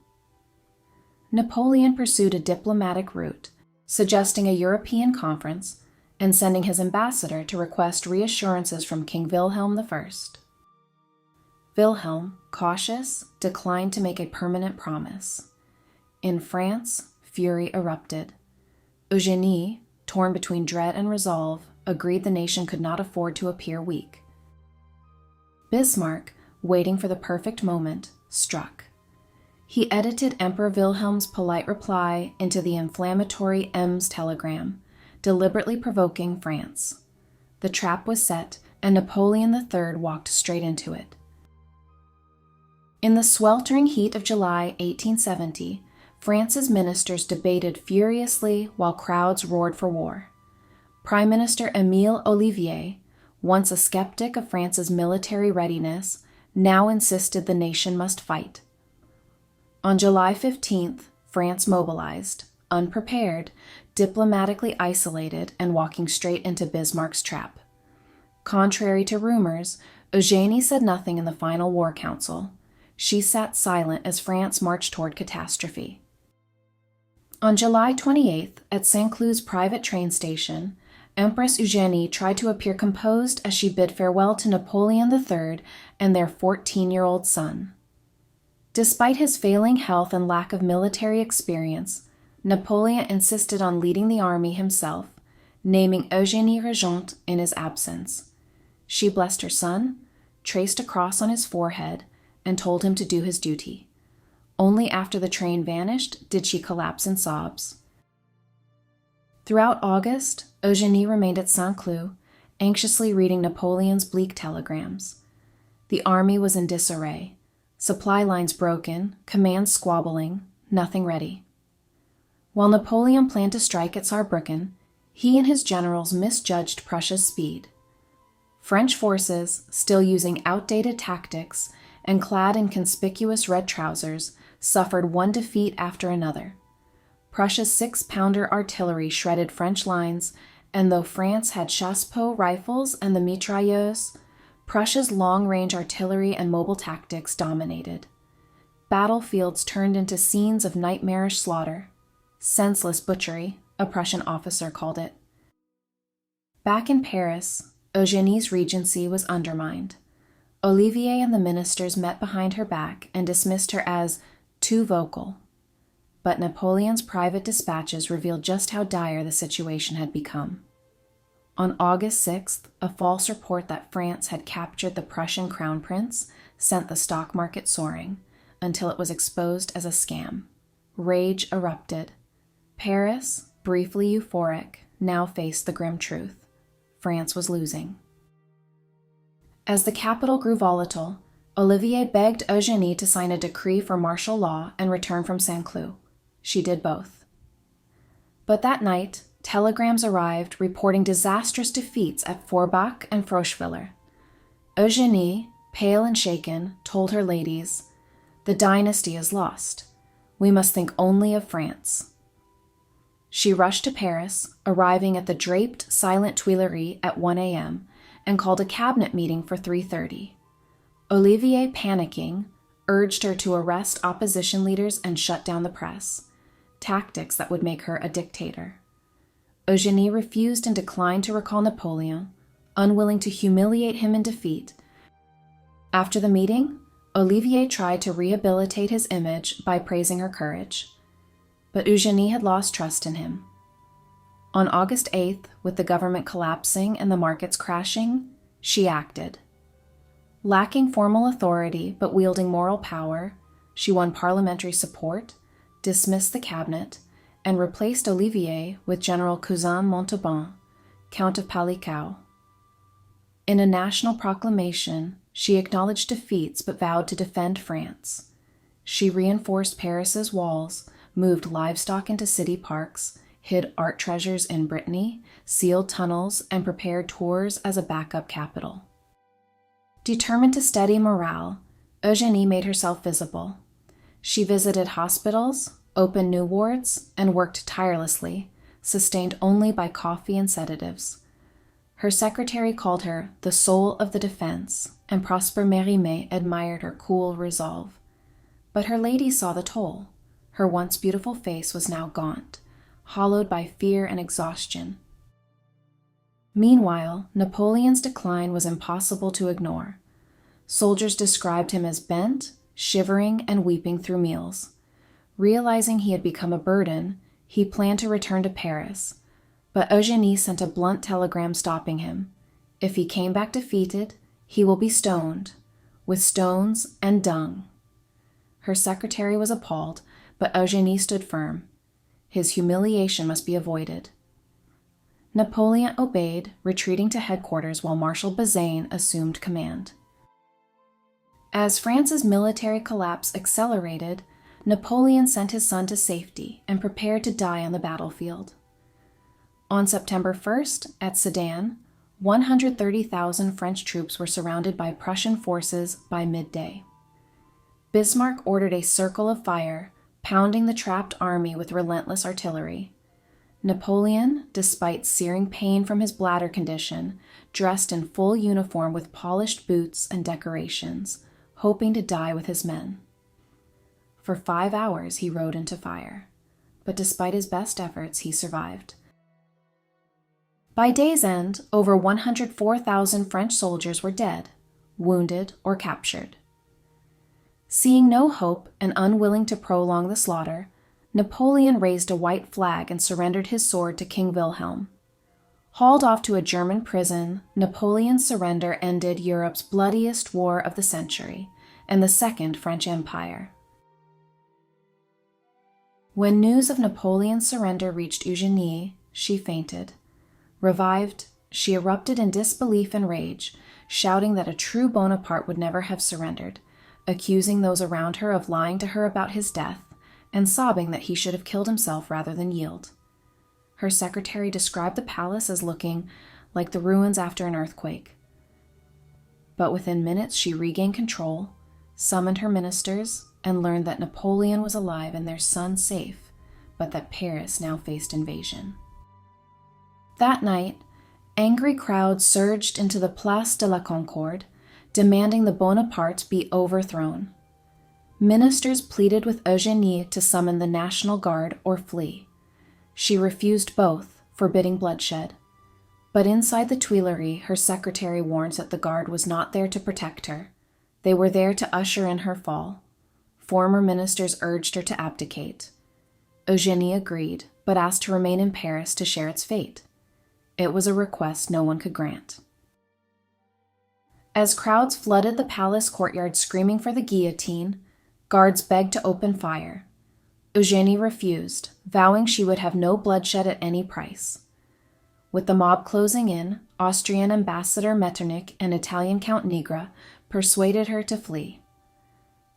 Napoleon pursued a diplomatic route, suggesting a European conference and sending his ambassador to request reassurances from King Wilhelm I. Wilhelm, cautious, declined to make a permanent promise. In France, fury erupted. Eugénie, torn between dread and resolve, agreed the nation could not afford to appear weak. Bismarck, waiting for the perfect moment, struck. He edited Emperor Wilhelm's polite reply into the inflammatory Ems telegram, deliberately provoking France. The trap was set, and Napoleon III walked straight into it. In the sweltering heat of July 1870, France's ministers debated furiously while crowds roared for war. Prime Minister Émile Ollivier, once a skeptic of France's military readiness, now insisted the nation must fight. On July 15th, France mobilized, unprepared, diplomatically isolated, and walking straight into Bismarck's trap. Contrary to rumors, Eugénie said nothing in the final war council. She sat silent as France marched toward catastrophe. On July 28th, at Saint-Cloud's private train station, Empress Eugénie tried to appear composed as she bid farewell to Napoleon III and their 14-year-old son. Despite his failing health and lack of military experience, Napoleon insisted on leading the army himself, naming Eugénie regent in his absence. She blessed her son, traced a cross on his forehead, and told him to do his duty. Only after the train vanished did she collapse in sobs. Throughout August, Eugénie remained at Saint-Cloud, anxiously reading Napoleon's bleak telegrams. The army was in disarray, supply lines broken, commands squabbling, nothing ready. While Napoleon planned to strike at Saarbrücken, he and his generals misjudged Prussia's speed. French forces, still using outdated tactics and clad in conspicuous red trousers, suffered one defeat after another. Prussia's 6-pounder artillery shredded French lines, and though France had chassepot rifles and the mitrailleuse, Prussia's long-range artillery and mobile tactics dominated. Battlefields turned into scenes of nightmarish slaughter. Senseless butchery, a Prussian officer called it. Back in Paris, Eugénie's regency was undermined. Ollivier and the ministers met behind her back and dismissed her as too vocal. But Napoleon's private dispatches revealed just how dire the situation had become. On August 6th, a false report that France had captured the Prussian crown prince sent the stock market soaring, until it was exposed as a scam. Rage erupted. Paris, briefly euphoric, now faced the grim truth. France was losing. As the capital grew volatile, Ollivier begged Eugénie to sign a decree for martial law and return from Saint-Cloud. She did both. But that night, telegrams arrived reporting disastrous defeats at Forbach and Froschwiller. Eugénie, pale and shaken, told her ladies, "The dynasty is lost. We must think only of France." She rushed to Paris, arriving at the draped, silent Tuileries at 1 a.m., and called a cabinet meeting for 3:30. Ollivier, panicking, urged her to arrest opposition leaders and shut down the press, tactics that would make her a dictator. Eugénie refused and declined to recall Napoleon, unwilling to humiliate him in defeat. After the meeting, Ollivier tried to rehabilitate his image by praising her courage. But Eugénie had lost trust in him. On August 8th, with the government collapsing and the markets crashing, she acted, Lacking formal authority but wielding moral power, she won parliamentary support, dismissed the cabinet, and replaced Olivier with General Cousin Montauban, Count of Palicao. In a national proclamation, she acknowledged defeats but vowed to defend France. She reinforced Paris's walls, moved livestock into city parks, hid art treasures in Brittany, sealed tunnels, and prepared Tours as a backup capital. Determined to steady morale, Eugénie made herself visible. She visited hospitals, opened new wards, and worked tirelessly, sustained only by coffee and sedatives. Her secretary called her the soul of the defense, and Prosper Mérimée admired her cool resolve. But her ladies saw the toll. Her once beautiful face was now gaunt, hollowed by fear and exhaustion. Meanwhile, Napoleon's decline was impossible to ignore. Soldiers described him as bent, shivering, and weeping through meals. Realizing he had become a burden, he planned to return to Paris, but Eugénie sent a blunt telegram stopping him. If he came back defeated, he will be stoned, with stones and dung. Her secretary was appalled, but Eugénie stood firm. His humiliation must be avoided. Napoleon obeyed, retreating to headquarters while Marshal Bazaine assumed command. As France's military collapse accelerated, Napoleon sent his son to safety and prepared to die on the battlefield. On September 1st, at Sedan, 130,000 French troops were surrounded by Prussian forces by midday. Bismarck ordered a circle of fire, pounding the trapped army with relentless artillery. Napoleon, despite searing pain from his bladder condition, dressed in full uniform with polished boots and decorations, hoping to die with his men. For 5 hours he rode into fire, but despite his best efforts, he survived. By day's end, over 104,000 French soldiers were dead, wounded, or captured. Seeing no hope and unwilling to prolong the slaughter, Napoleon raised a white flag and surrendered his sword to King Wilhelm. Hauled off to a German prison, Napoleon's surrender ended Europe's bloodiest war of the century and the Second French Empire. When news of Napoleon's surrender reached Eugénie, she fainted. Revived, she erupted in disbelief and rage, shouting that a true Bonaparte would never have surrendered, accusing those around her of lying to her about his death, and sobbing that he should have killed himself rather than yield. Her secretary described the palace as looking like the ruins after an earthquake. But within minutes she regained control, summoned her ministers, and learned that Napoleon was alive and their son safe, but that Paris now faced invasion. That night, angry crowds surged into the Place de la Concorde, demanding the Bonapartes be overthrown. Ministers pleaded with Eugénie to summon the National Guard or flee. She refused both, forbidding bloodshed. But inside the Tuileries, her secretary warned that the Guard was not there to protect her. They were there to usher in her fall. Former ministers urged her to abdicate. Eugénie agreed, but asked to remain in Paris to share its fate. It was a request no one could grant. As crowds flooded the palace courtyard screaming for the guillotine, guards begged to open fire. Eugénie refused, vowing she would have no bloodshed at any price. With the mob closing in, Austrian Ambassador Metternich and Italian Count Nigra persuaded her to flee.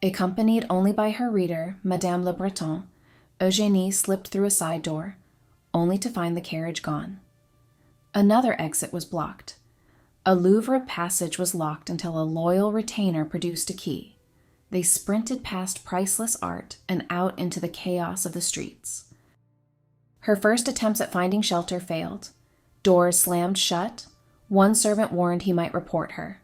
Accompanied only by her reader, Madame Le Breton, Eugénie slipped through a side door, only to find the carriage gone. Another exit was blocked. A Louvre passage was locked until a loyal retainer produced a key. They sprinted past priceless art and out into the chaos of the streets. Her first attempts at finding shelter failed. Doors slammed shut. One servant warned he might report her.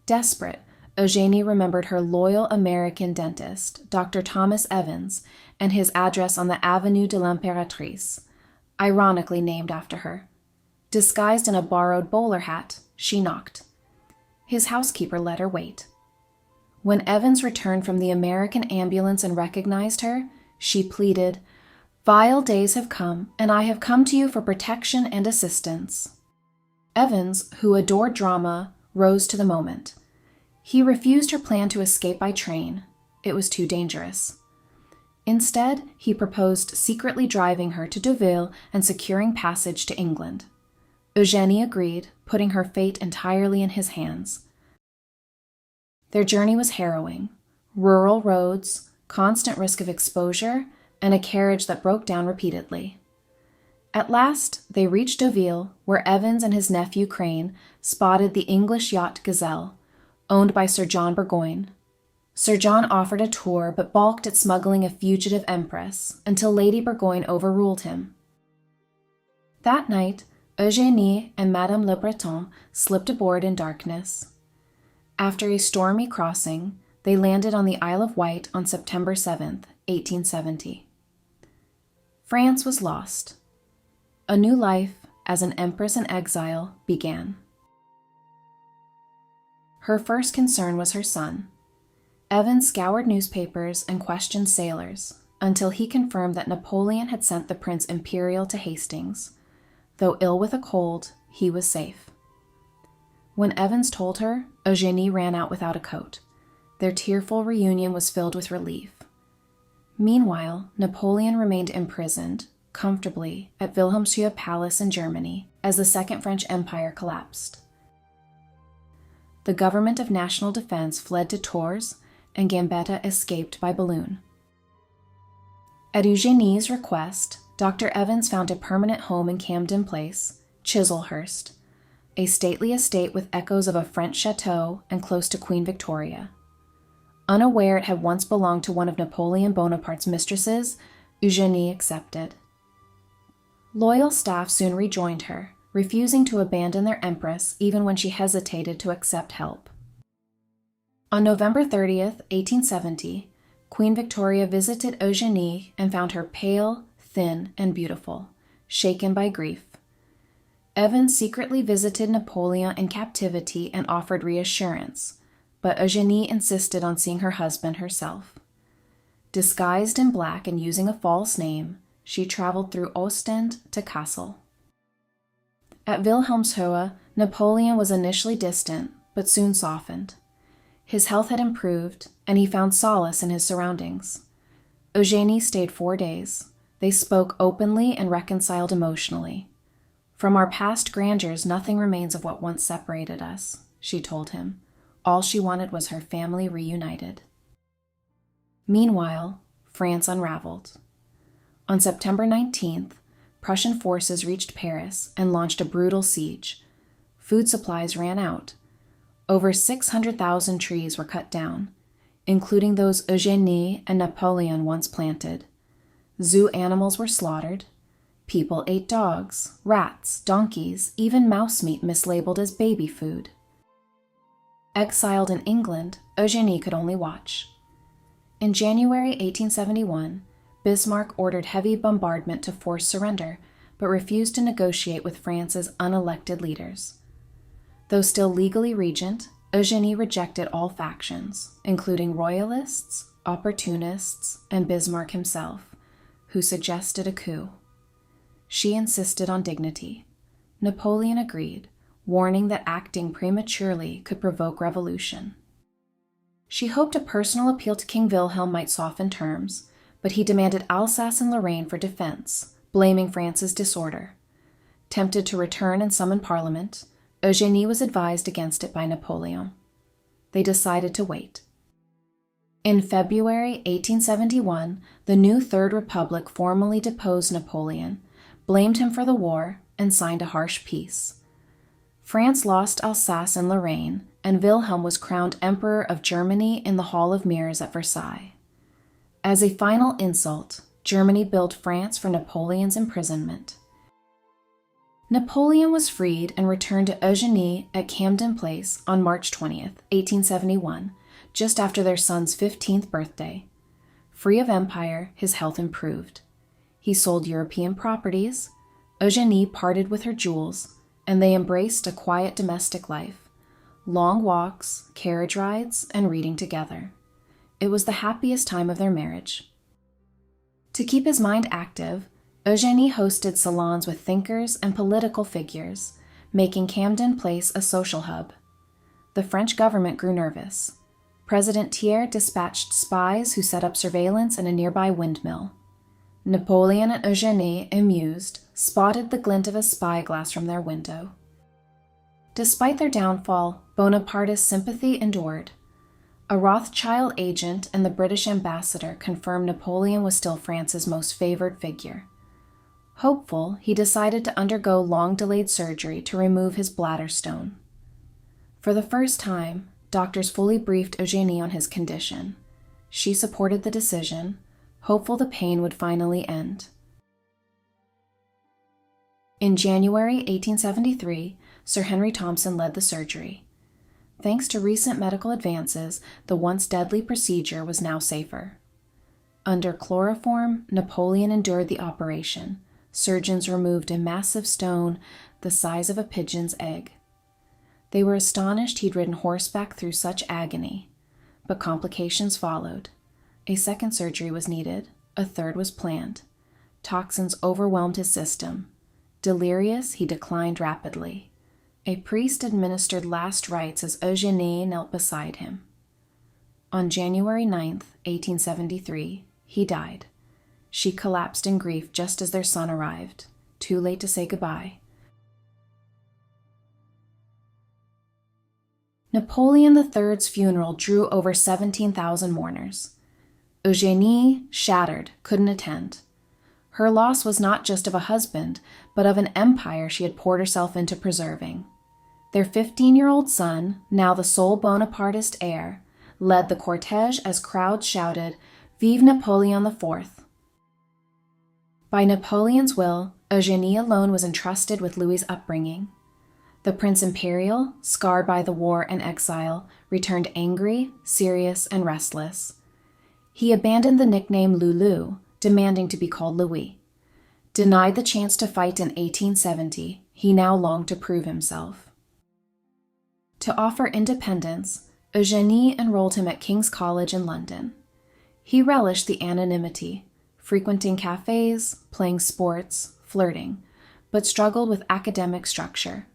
Desperate, Eugénie remembered her loyal American dentist, Dr. Thomas Evans, and his address on the Avenue de l'Impératrice, ironically named after her. Disguised in a borrowed bowler hat, she knocked. His housekeeper let her wait. When Evans returned from the American ambulance and recognized her, she pleaded, "Vile days have come, and I have come to you for protection and assistance." Evans, who adored drama, rose to the moment. He refused her plan to escape by train. It was too dangerous. Instead, he proposed secretly driving her to Deauville and securing passage to England. Eugénie agreed, putting her fate entirely in his hands. Their journey was harrowing. Rural roads, constant risk of exposure, and a carriage that broke down repeatedly. At last, they reached Deauville, where Evans and his nephew Crane spotted the English yacht Gazelle, owned by Sir John Burgoyne. Sir John offered a tour but balked at smuggling a fugitive empress until Lady Burgoyne overruled him. That night, Eugénie and Madame Le Breton slipped aboard in darkness. After a stormy crossing, they landed on the Isle of Wight on September 7, 1870. France was lost. A new life as an empress in exile began. Her first concern was her son. Evans scoured newspapers and questioned sailors until he confirmed that Napoleon had sent the Prince Imperial to Hastings. Though ill with a cold, he was safe. When Evans told her, Eugénie ran out without a coat. Their tearful reunion was filled with relief. Meanwhile, Napoleon remained imprisoned, comfortably, at Wilhelmshöhe Palace in Germany as the Second French Empire collapsed. The government of national defense fled to Tours, and Gambetta escaped by balloon. At Eugénie's request, Dr. Evans found a permanent home in Camden Place, Chislehurst, a stately estate with echoes of a French chateau and close to Queen Victoria. Unaware it had once belonged to one of Napoleon Bonaparte's mistresses, Eugénie accepted. Loyal staff soon rejoined her, refusing to abandon their empress even when she hesitated to accept help. On November 30th, 1870, Queen Victoria visited Eugénie and found her pale, thin, and beautiful, shaken by grief. Evans secretly visited Napoleon in captivity and offered reassurance, but Eugénie insisted on seeing her husband herself. Disguised in black and using a false name, she traveled through Ostend to Kassel. At Wilhelmshöhe, Napoleon was initially distant, but soon softened. His health had improved, and he found solace in his surroundings. Eugénie stayed 4 days. They spoke openly and reconciled emotionally. "From our past grandeurs, nothing remains of what once separated us," she told him. All she wanted was her family reunited. Meanwhile, France unraveled. On September 19th, Prussian forces reached Paris and launched a brutal siege. Food supplies ran out. Over 600,000 trees were cut down, including those Eugénie and Napoleon once planted. Zoo animals were slaughtered. People ate dogs, rats, donkeys, even mouse meat mislabeled as baby food. Exiled in England, Eugénie could only watch. In January 1871, Bismarck ordered heavy bombardment to force surrender, but refused to negotiate with France's unelected leaders. Though still legally regent, Eugénie rejected all factions, including royalists, opportunists, and Bismarck himself, who suggested a coup. She insisted on dignity. Napoleon agreed, warning that acting prematurely could provoke revolution. She hoped a personal appeal to King Wilhelm might soften terms, but he demanded Alsace and Lorraine for defense, blaming France's disorder. Tempted to return and summon Parliament, Eugénie was advised against it by Napoleon. They decided to wait. In February 1871, the new Third Republic formally deposed Napoleon, blamed him for the war, and signed a harsh peace. France lost Alsace and Lorraine, and Wilhelm was crowned Emperor of Germany in the Hall of Mirrors at Versailles. As a final insult, Germany billed France for Napoleon's imprisonment. Napoleon was freed and returned to Eugénie at Camden Place on March 20th, 1871, just after their son's 15th birthday. Free of empire, his health improved. He sold European properties, Eugénie parted with her jewels, and they embraced a quiet domestic life, long walks, carriage rides, and reading together. It was the happiest time of their marriage. To keep his mind active, Eugénie hosted salons with thinkers and political figures, making Camden Place a social hub. the French government grew nervous. President Thiers dispatched spies who set up surveillance in a nearby windmill. Napoleon and Eugénie, amused, spotted the glint of a spyglass from their window. Despite their downfall, Bonapartist sympathy endured. A Rothschild agent and the British ambassador confirmed Napoleon was still France's most favored figure. Hopeful, he decided to undergo long-delayed surgery to remove his bladder stone. For the first time, doctors fully briefed Eugénie on his condition. She supported the decision, hopeful the pain would finally end. In January 1873, Sir Henry Thompson led the surgery. Thanks to recent medical advances, the once deadly procedure was now safer. Under chloroform, Napoleon endured the operation. Surgeons removed a massive stone the size of a pigeon's egg. They were astonished he'd ridden horseback through such agony, but complications followed. A second surgery was needed, a third was planned. Toxins overwhelmed his system. Delirious, he declined rapidly. A priest administered last rites as Eugénie knelt beside him. On January 9, 1873, he died. She collapsed in grief just as their son arrived, too late to say goodbye. Napoleon III's funeral drew over 17,000 mourners. Eugénie, shattered, couldn't attend. Her loss was not just of a husband, but of an empire she had poured herself into preserving. Their 15-year-old son, now the sole Bonapartist heir, led the cortege as crowds shouted, "Vive Napoleon IV." By Napoleon's will, Eugénie alone was entrusted with Louis's upbringing. The Prince Imperial, scarred by the war and exile, returned angry, serious, and restless. He abandoned the nickname Loulou, demanding to be called Louis. Denied the chance to fight in 1870, he now longed to prove himself. To offer independence, Eugénie enrolled him at King's College in London. He relished the anonymity, frequenting cafes, playing sports, flirting, but struggled with academic structure.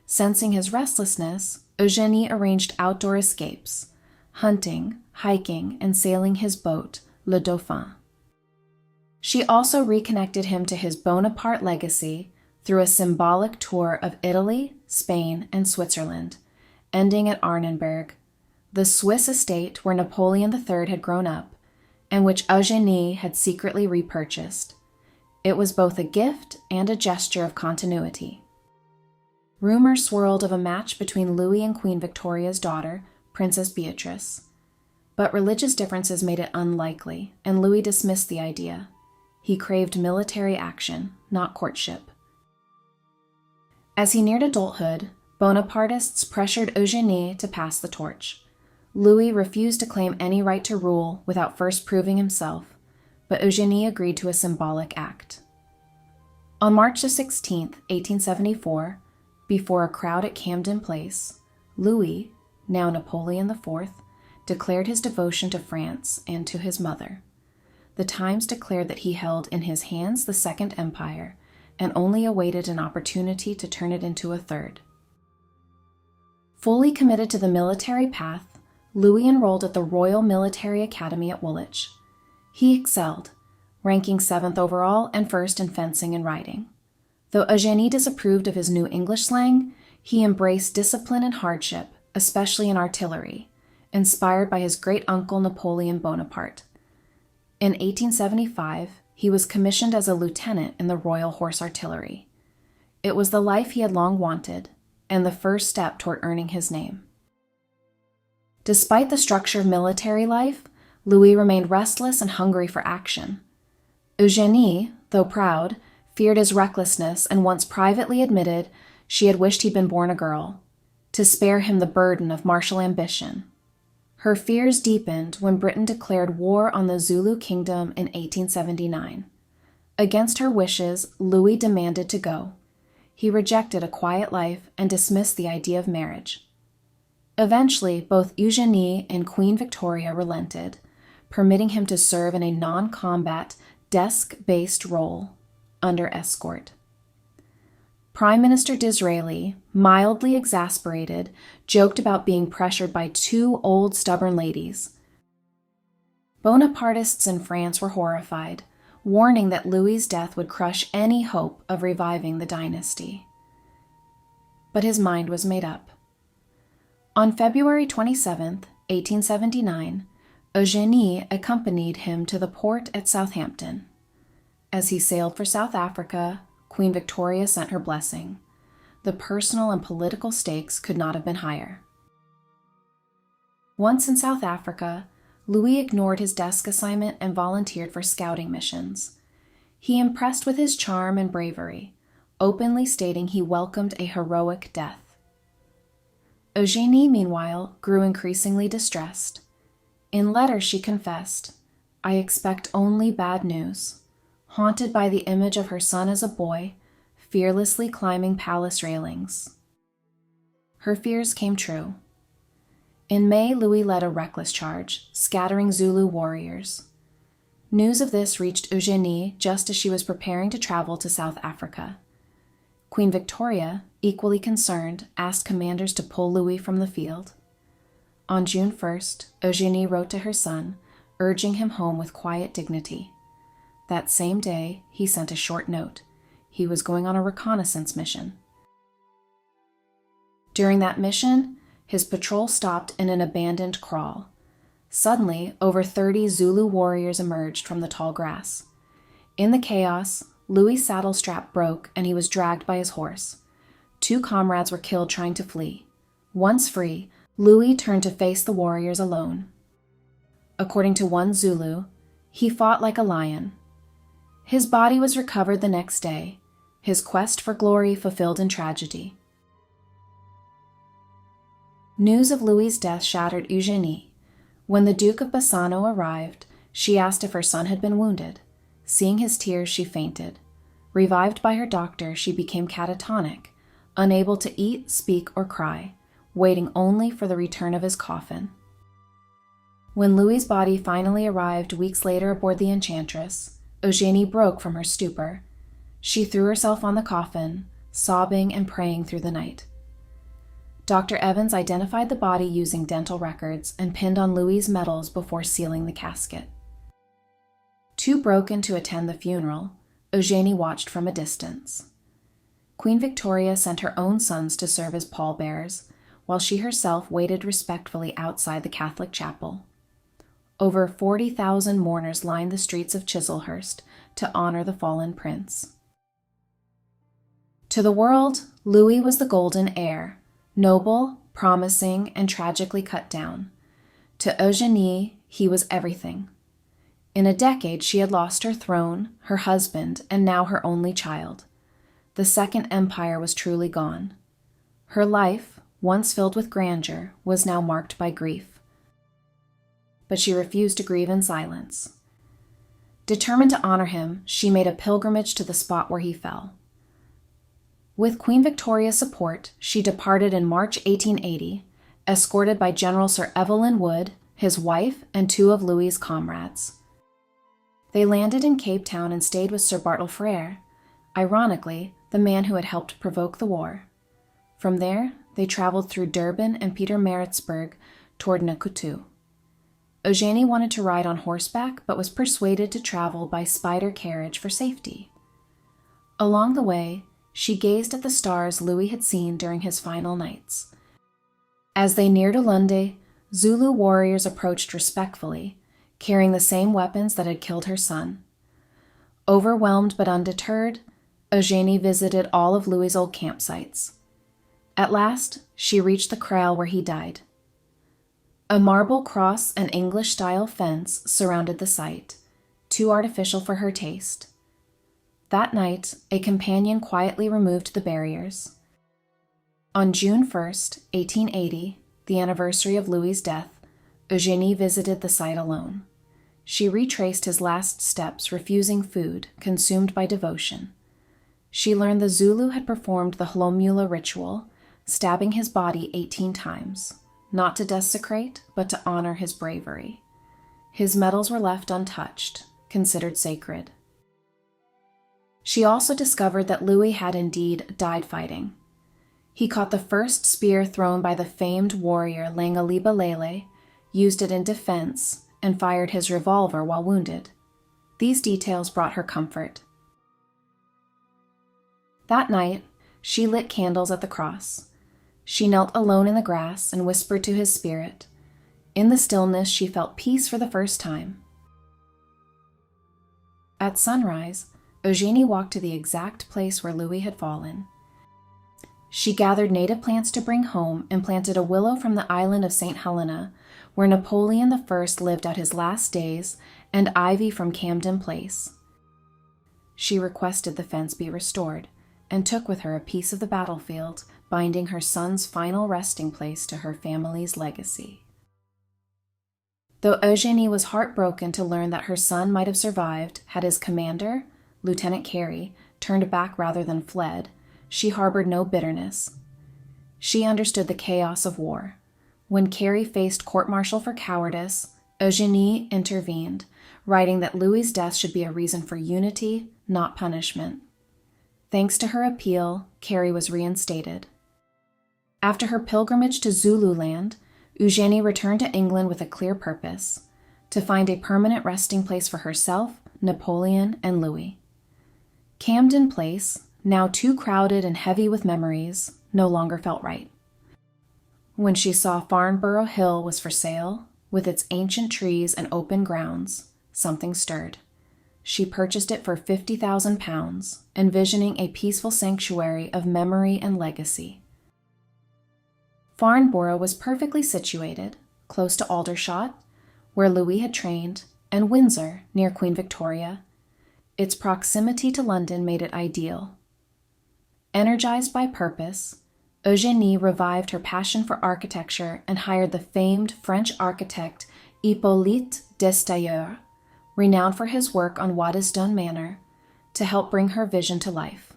Sensing his restlessness, Eugénie arranged outdoor escapes, hunting, hiking, and sailing his boat, Le Dauphin. She also reconnected him to his Bonaparte legacy through a symbolic tour of Italy, Spain, and Switzerland, ending at Arnenberg, the Swiss estate where Napoleon III had grown up, and which Eugénie had secretly repurchased. It was both a gift and a gesture of continuity. Rumors swirled of a match between Louis and Queen Victoria's daughter, Princess Beatrice. But religious differences made it unlikely, and Louis dismissed the idea. He craved military action, not courtship. As he neared adulthood, Bonapartists pressured Eugénie to pass the torch. Louis refused to claim any right to rule without first proving himself, but Eugénie agreed to a symbolic act. On March 16, 1874, before a crowd at Camden Place, Louis, now Napoleon IV, declared his devotion to France and to his mother. The Times declared that he held in his hands the Second Empire and only awaited an opportunity to turn it into a third. Fully committed to the military path, Louis enrolled at the Royal Military Academy at Woolwich. He excelled, ranking 7th overall and 1st in fencing and riding. Though Eugénie disapproved of his new English slang, he embraced discipline and hardship, especially in artillery, inspired by his great-uncle Napoleon Bonaparte. In 1875, he was commissioned as a lieutenant in the Royal Horse Artillery. It was the life he had long wanted, and the first step toward earning his name. Despite the structure of military life, Louis remained restless and hungry for action. Eugénie, though proud, feared his recklessness and once privately admitted she had wished he'd been born a girl, to spare him the burden of martial ambition. Her fears deepened when Britain declared war on the Zulu kingdom in 1879. Against her wishes, Louis demanded to go. He rejected a quiet life and dismissed the idea of marriage. Eventually, both Eugénie and Queen Victoria relented, permitting him to serve in a non-combat, desk-based role under escort. Prime Minister Disraeli, mildly exasperated, joked about being pressured by two old stubborn ladies. Bonapartists in France were horrified, warning that Louis's death would crush any hope of reviving the dynasty. But his mind was made up. On February 27, 1879, Eugénie accompanied him to the port at Southampton. As he sailed for South Africa, Queen Victoria sent her blessing. The personal and political stakes could not have been higher. Once in South Africa, Louis ignored his desk assignment and volunteered for scouting missions. He impressed with his charm and bravery, openly stating he welcomed a heroic death. Eugénie, meanwhile, grew increasingly distressed. In letters she confessed, "I expect only bad news," haunted by the image of her son as a boy, fearlessly climbing palace railings. Her fears came true. In May, Louis led a reckless charge, scattering Zulu warriors. News of this reached Eugénie just as she was preparing to travel to South Africa. Queen Victoria, equally concerned, asked commanders to pull Louis from the field. On June 1st, Eugénie wrote to her son, urging him home with quiet dignity. That same day, he sent a short note. He was going on a reconnaissance mission. During that mission, his patrol stopped in an abandoned kraal. Suddenly, over 30 Zulu warriors emerged from the tall grass. In the chaos, Louis' saddle strap broke and he was dragged by his horse. 2 comrades were killed trying to flee. Once free, Louis turned to face the warriors alone. According to one Zulu, he fought like a lion. His body was recovered the next day, his quest for glory fulfilled in tragedy. News of Louis's death shattered Eugénie. When the Duke of Bassano arrived, she asked if her son had been wounded. Seeing his tears, she fainted. Revived by her doctor, she became catatonic, unable to eat, speak, or cry, waiting only for the return of his coffin. When Louis's body finally arrived weeks later aboard the Enchantress, Eugénie broke from her stupor. She threw herself on the coffin, sobbing and praying through the night. Dr. Evans identified the body using dental records and pinned on Louis's medals before sealing the casket. Too broken to attend the funeral, Eugénie watched from a distance. Queen Victoria sent her own sons to serve as pallbearers, while she herself waited respectfully outside the Catholic chapel. Over 40,000 mourners lined the streets of Chislehurst to honor the fallen prince. To the world, Louis was the golden heir, noble, promising, and tragically cut down. To Eugénie, he was everything. In a decade, she had lost her throne, her husband, and now her only child. The Second Empire was truly gone. Her life, once filled with grandeur, was now marked by grief. But she refused to grieve in silence. Determined to honor him, she made a pilgrimage to the spot where he fell. With Queen Victoria's support, she departed in March 1880, escorted by General Sir Evelyn Wood, his wife, and 2 of Louis's comrades. They landed in Cape Town and stayed with Sir Bartle Frere, ironically, the man who had helped provoke the war. From there, they traveled through Durban and Pietermaritzburg toward Nkutu. Eugénie wanted to ride on horseback, but was persuaded to travel by spider carriage for safety. Along the way, she gazed at the stars Louis had seen during his final nights. As they neared Olunde, Zulu warriors approached respectfully, carrying the same weapons that had killed her son. Overwhelmed but undeterred, Eugénie visited all of Louis's old campsites. At last, she reached the kraal where he died. A marble cross and English-style fence surrounded the site, too artificial for her taste. That night, a companion quietly removed the barriers. On June 1st, 1880, the anniversary of Louis's death, Eugénie visited the site alone. She retraced his last steps, refusing food, consumed by devotion. She learned the Zulu had performed the Hlomula ritual, stabbing his body 18 times, not to desecrate, but to honor his bravery. His medals were left untouched, considered sacred. She also discovered that Louis had indeed died fighting. He caught the first spear thrown by the famed warrior Langalibalele, used it in defense, and fired his revolver while wounded. These details brought her comfort. That night, she lit candles at the cross. She knelt alone in the grass and whispered to his spirit. In the stillness, she felt peace for the first time. At sunrise, Eugénie walked to the exact place where Louis had fallen. She gathered native plants to bring home and planted a willow from the island of St. Helena, where Napoleon I lived out his last days, and ivy from Camden Place. She requested the fence be restored, and took with her a piece of the battlefield, binding her son's final resting place to her family's legacy. Though Eugénie was heartbroken to learn that her son might have survived had his commander, Lieutenant Carey, turned back rather than fled, she harbored no bitterness. She understood the chaos of war. When Carey faced court-martial for cowardice, Eugénie intervened, writing that Louis's death should be a reason for unity, not punishment. Thanks to her appeal, Carey was reinstated. After her pilgrimage to Zululand, Eugénie returned to England with a clear purpose: to find a permanent resting place for herself, Napoleon, and Louis. Camden Place, now too crowded and heavy with memories, no longer felt right. When she saw Farnborough Hill was for sale, with its ancient trees and open grounds, something stirred. She purchased it for £50,000, envisioning a peaceful sanctuary of memory and legacy. Farnborough was perfectly situated, close to Aldershot, where Louis had trained, and Windsor, near Queen Victoria. Its proximity to London made it ideal. Energized by purpose, Eugénie revived her passion for architecture and hired the famed French architect Hippolyte Destailleur, renowned for his work on Waddesdon Manor, to help bring her vision to life.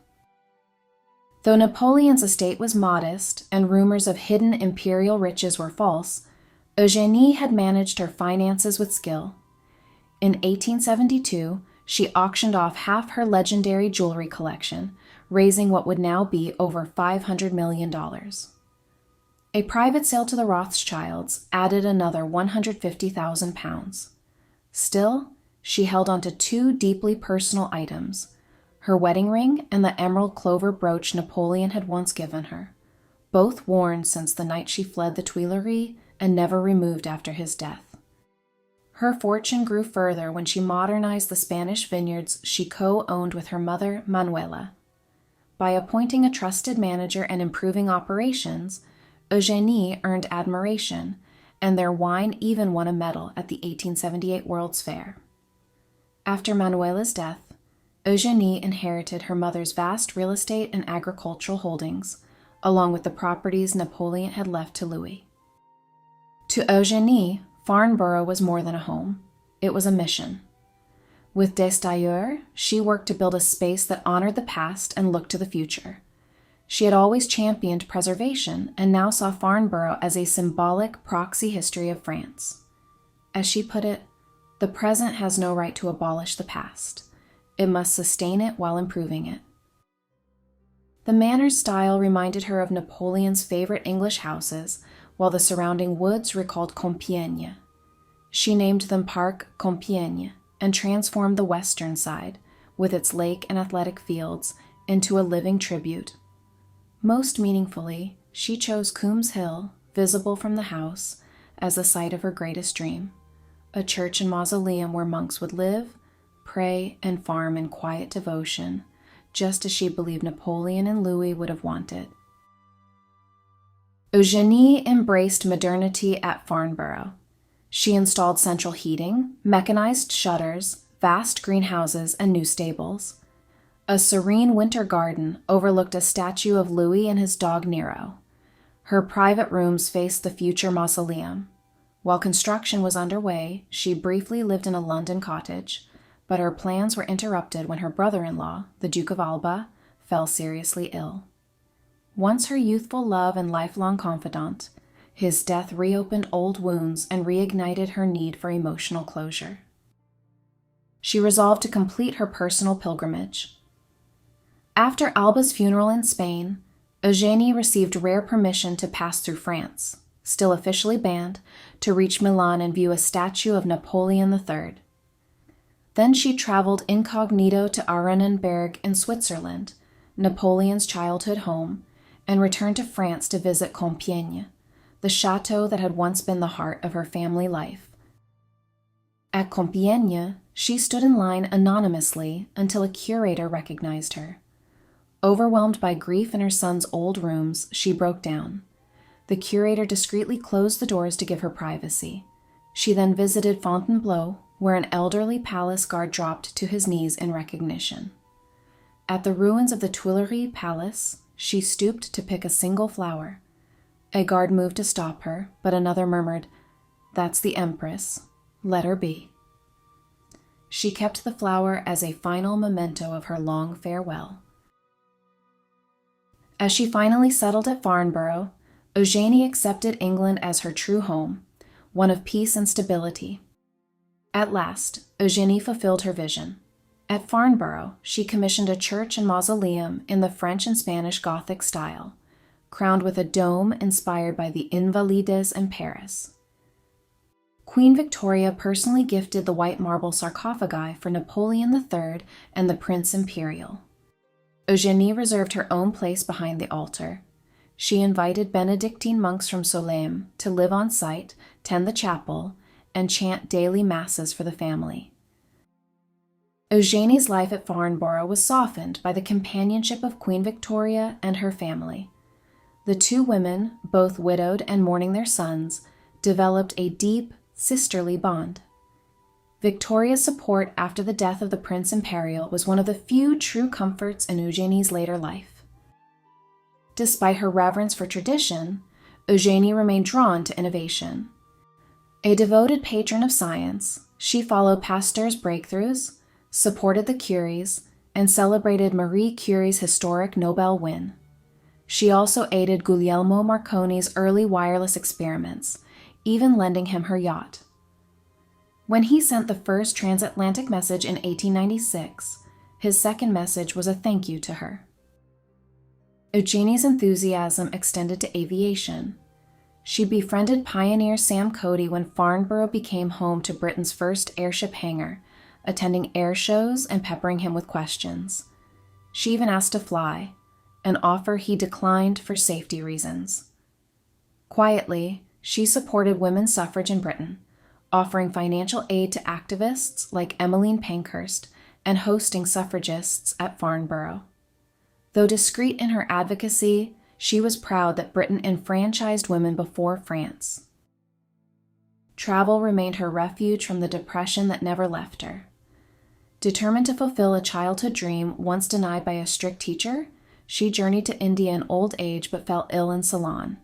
Though Napoleon's estate was modest and rumors of hidden imperial riches were false, Eugénie had managed her finances with skill. In 1872, she auctioned off half her legendary jewelry collection, raising what would now be over $500 million. A private sale to the Rothschilds added another £150,000. Still, she held on to two deeply personal items: her wedding ring and the emerald clover brooch Napoleon had once given her, both worn since the night she fled the Tuileries and never removed after his death. Her fortune grew further when she modernized the Spanish vineyards she co-owned with her mother, Manuela. By appointing a trusted manager and improving operations, Eugénie earned admiration, and their wine even won a medal at the 1878 World's Fair. After Manuela's death, Eugénie inherited her mother's vast real estate and agricultural holdings, along with the properties Napoleon had left to Louis. To Eugénie, Farnborough was more than a home. It was a mission. With Destailleur, she worked to build a space that honored the past and looked to the future. She had always championed preservation and now saw Farnborough as a symbolic proxy history of France. As she put it, the present has no right to abolish the past. It must sustain it while improving it. The manor's style reminded her of Napoleon's favorite English houses, while the surrounding woods recalled Compiègne. She named them Parc Compiègne and transformed the western side, with its lake and athletic fields, into a living tribute. Most meaningfully, she chose Coombs Hill, visible from the house, as the site of her greatest dream, a church and mausoleum where monks would live, pray, and farm in quiet devotion, just as she believed Napoleon and Louis would have wanted. Eugénie embraced modernity at Farnborough. She installed central heating, mechanized shutters, vast greenhouses, and new stables. A serene winter garden overlooked a statue of Louis and his dog Nero. Her private rooms faced the future mausoleum. While construction was underway, she briefly lived in a London cottage, but her plans were interrupted when her brother-in-law, the Duke of Alba, fell seriously ill. Once her youthful love and lifelong confidant, his death reopened old wounds and reignited her need for emotional closure. She resolved to complete her personal pilgrimage. After Alba's funeral in Spain, Eugénie received rare permission to pass through France, still officially banned, to reach Milan and view a statue of Napoleon III. Then she traveled incognito to Arenenberg in Switzerland, Napoleon's childhood home, and returned to France to visit Compiègne, the chateau that had once been the heart of her family life. At Compiègne, she stood in line anonymously until a curator recognized her. Overwhelmed by grief in her son's old rooms, she broke down. The curator discreetly closed the doors to give her privacy. She then visited Fontainebleau, where an elderly palace guard dropped to his knees in recognition. At the ruins of the Tuileries Palace, she stooped to pick a single flower. A guard moved to stop her, but another murmured, "That's the Empress. Let her be." She kept the flower as a final memento of her long farewell. As she finally settled at Farnborough, Eugénie accepted England as her true home, one of peace and stability. At last, Eugénie fulfilled her vision. At Farnborough, she commissioned a church and mausoleum in the French and Spanish Gothic style, crowned with a dome inspired by the Invalides in Paris. Queen Victoria personally gifted the white marble sarcophagi for Napoleon III and the Prince Imperial. Eugénie reserved her own place behind the altar. She invited Benedictine monks from Solesmes to live on site, tend the chapel, and chant daily masses for the family. Eugénie's life at Farnborough was softened by the companionship of Queen Victoria and her family. The two women, both widowed and mourning their sons, developed a deep, sisterly bond. Victoria's support after the death of the Prince Imperial was one of the few true comforts in Eugénie's later life. Despite her reverence for tradition, Eugénie remained drawn to innovation. A devoted patron of science, she followed Pasteur's breakthroughs, supported the Curies, and celebrated Marie Curie's historic Nobel win. She also aided Guglielmo Marconi's early wireless experiments, even lending him her yacht. When he sent the first transatlantic message in 1896, his second message was a thank you to her. Eugénie's enthusiasm extended to aviation. She befriended pioneer Sam Cody when Farnborough became home to Britain's first airship hangar, attending air shows and peppering him with questions. She even asked to fly, an offer he declined for safety reasons. Quietly, she supported women's suffrage in Britain, offering financial aid to activists like Emmeline Pankhurst and hosting suffragists at Farnborough. Though discreet in her advocacy, she was proud that Britain enfranchised women before France. Travel remained her refuge from the depression that never left her. Determined to fulfill a childhood dream once denied by a strict teacher, she journeyed to India in old age but fell ill in Ceylon.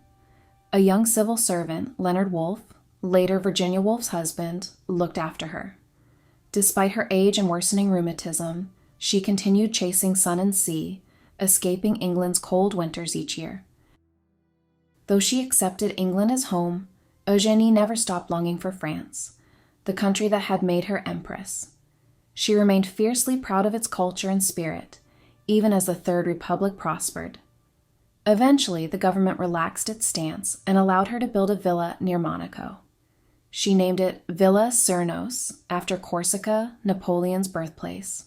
A young civil servant, Leonard Woolf, later Virginia Woolf's husband, looked after her. Despite her age and worsening rheumatism, she continued chasing sun and sea, escaping England's cold winters each year. Though she accepted England as home, Eugénie never stopped longing for France, the country that had made her empress. She remained fiercely proud of its culture and spirit, even as the Third Republic prospered. Eventually, the government relaxed its stance and allowed her to build a villa near Monaco. She named it Villa Cernos, after Corsica, Napoleon's birthplace.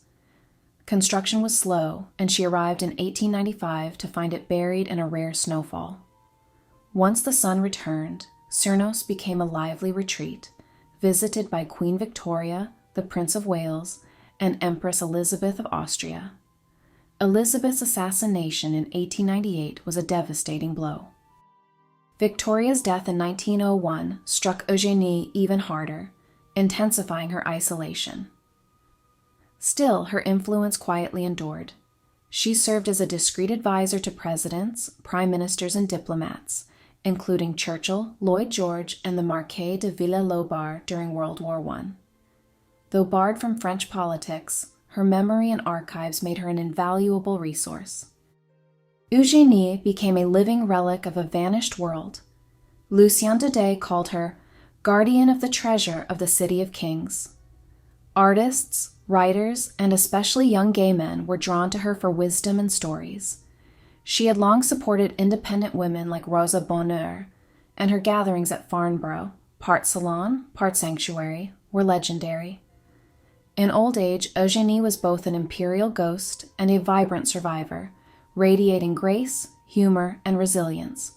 Construction was slow, and she arrived in 1895 to find it buried in a rare snowfall. Once the sun returned, Cernos became a lively retreat, visited by Queen Victoria, the Prince of Wales, and Empress Elizabeth of Austria. Elizabeth's assassination in 1898 was a devastating blow. Victoria's death in 1901 struck Eugénie even harder, intensifying her isolation. Still, her influence quietly endured. She served as a discreet advisor to presidents, prime ministers, and diplomats, including Churchill, Lloyd George, and the Marquis de Villers-Lobard during World War I. Though barred from French politics, her memory and archives made her an invaluable resource. Eugénie became a living relic of a vanished world. Lucien Daudet called her guardian of the treasure of the City of Kings. Artists, writers, and especially young gay men were drawn to her for wisdom and stories. She had long supported independent women like Rosa Bonheur, and her gatherings at Farnborough, part salon, part sanctuary, were legendary. In old age, Eugénie was both an imperial ghost and a vibrant survivor, radiating grace, humor, and resilience.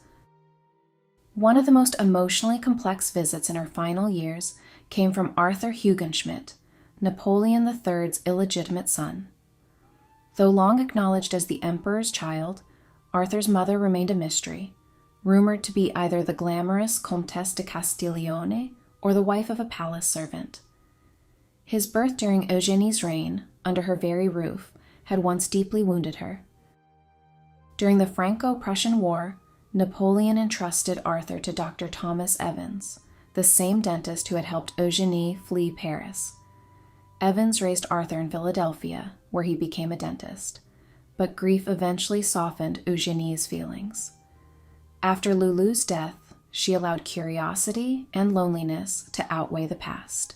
One of the most emotionally complex visits in her final years came from Arthur Hugenschmidt, Napoleon III's illegitimate son. Though long acknowledged as the emperor's child, Arthur's mother remained a mystery, rumored to be either the glamorous Comtesse de Castiglione or the wife of a palace servant. His birth during Eugénie's reign, under her very roof, had once deeply wounded her. During the Franco-Prussian War, Napoleon entrusted Arthur to Dr. Thomas Evans, the same dentist who had helped Eugénie flee Paris. Evans raised Arthur in Philadelphia, where he became a dentist, but grief eventually softened Eugénie's feelings. After Lulu's death, she allowed curiosity and loneliness to outweigh the past.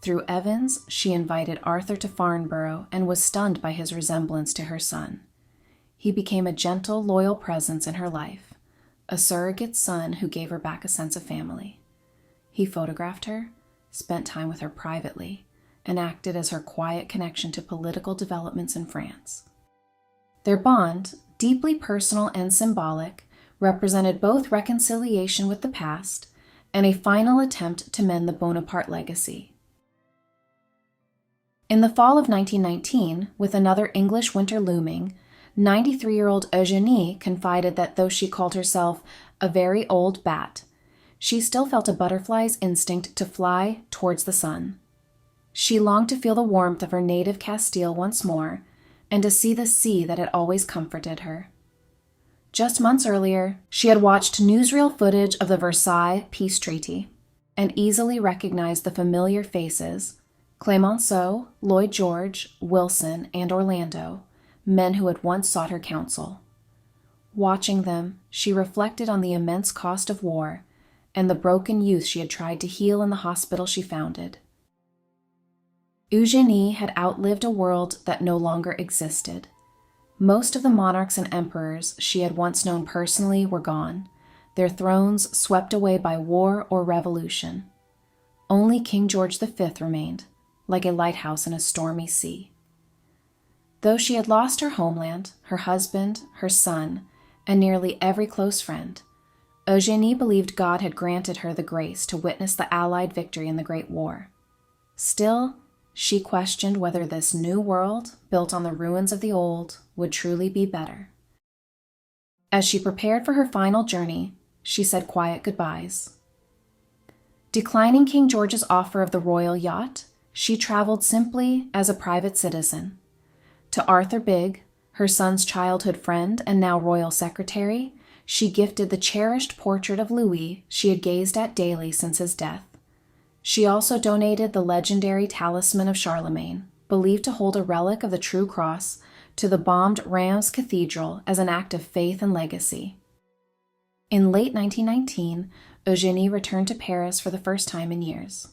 Through Evans, she invited Arthur to Farnborough and was stunned by his resemblance to her son. He became a gentle, loyal presence in her life, a surrogate son who gave her back a sense of family. He photographed her, spent time with her privately, and acted as her quiet connection to political developments in France. Their bond, deeply personal and symbolic, represented both reconciliation with the past and a final attempt to mend the Bonaparte legacy. In the fall of 1919, with another English winter looming, 93-year-old Eugénie confided that though she called herself a very old bat, she still felt a butterfly's instinct to fly towards the sun. She longed to feel the warmth of her native Castile once more, and to see the sea that had always comforted her. Just months earlier, she had watched newsreel footage of the Versailles Peace Treaty, and easily recognized the familiar faces, Clemenceau, Lloyd George, Wilson, and Orlando, men who had once sought her counsel. Watching them, she reflected on the immense cost of war and the broken youth she had tried to heal in the hospital she founded. Eugénie had outlived a world that no longer existed. Most of the monarchs and emperors she had once known personally were gone, their thrones swept away by war or revolution. Only King George V remained, like a lighthouse in a stormy sea. Though she had lost her homeland, her husband, her son, and nearly every close friend, Eugénie believed God had granted her the grace to witness the Allied victory in the Great War. Still, she questioned whether this new world, built on the ruins of the old, would truly be better. As she prepared for her final journey, she said quiet goodbyes. Declining King George's offer of the royal yacht, she traveled simply as a private citizen. To Arthur Bigg, her son's childhood friend and now royal secretary, she gifted the cherished portrait of Louis she had gazed at daily since his death. She also donated the legendary talisman of Charlemagne, believed to hold a relic of the True Cross, to the bombed Reims Cathedral as an act of faith and legacy. In late 1919, Eugénie returned to Paris for the first time in years.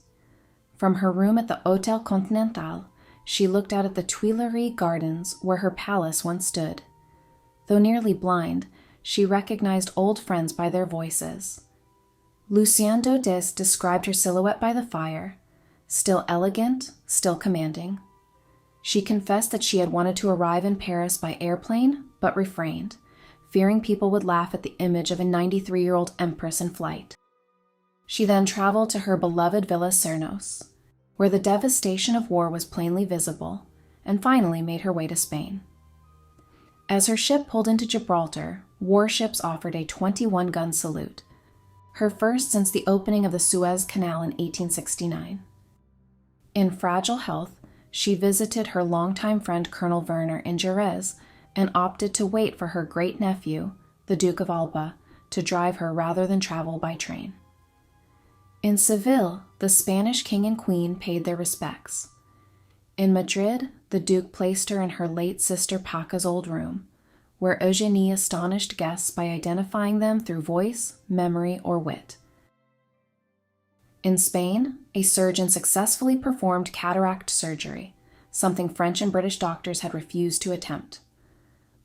From her room at the Hôtel Continental, she looked out at the Tuileries Gardens where her palace once stood. Though nearly blind, she recognized old friends by their voices. Lucien Daudet described her silhouette by the fire, still elegant, still commanding. She confessed that she had wanted to arrive in Paris by airplane, but refrained, fearing people would laugh at the image of a 93-year-old empress in flight. She then traveled to her beloved Villa Cernos, where the devastation of war was plainly visible, and finally made her way to Spain. As her ship pulled into Gibraltar, warships offered a 21-gun salute, her first since the opening of the Suez Canal in 1869. In fragile health, she visited her longtime friend Colonel Werner in Jerez and opted to wait for her great-nephew, the Duke of Alba, to drive her rather than travel by train. In Seville, the Spanish king and queen paid their respects. In Madrid, the Duke placed her in her late sister Paca's old room, where Eugénie astonished guests by identifying them through voice, memory, or wit. In Spain, a surgeon successfully performed cataract surgery, something French and British doctors had refused to attempt.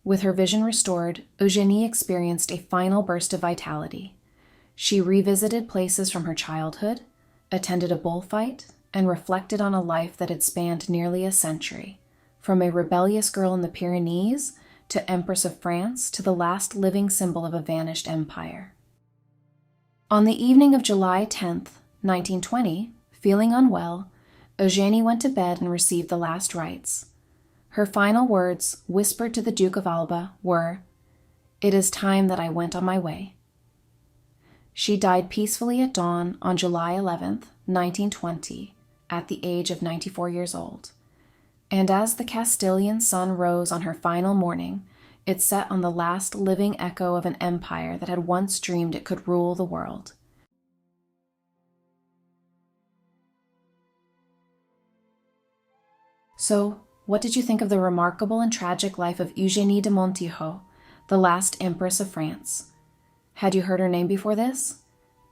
With her vision restored, Eugénie experienced a final burst of vitality. She revisited places from her childhood, attended a bullfight, and reflected on a life that had spanned nearly a century, from a rebellious girl in the Pyrenees to Empress of France to the last living symbol of a vanished empire. On the evening of July 10th, 1920, feeling unwell, Eugénie went to bed and received the last rites. Her final words, whispered to the Duke of Alba, were, "It is time that I went on my way." She died peacefully at dawn on July 11th, 1920, at the age of 94 years old. And as the Castilian sun rose on her final morning, it set on the last living echo of an empire that had once dreamed it could rule the world. So, what did you think of the remarkable and tragic life of Eugénie de Montijo, the last Empress of France? Had you heard her name before this?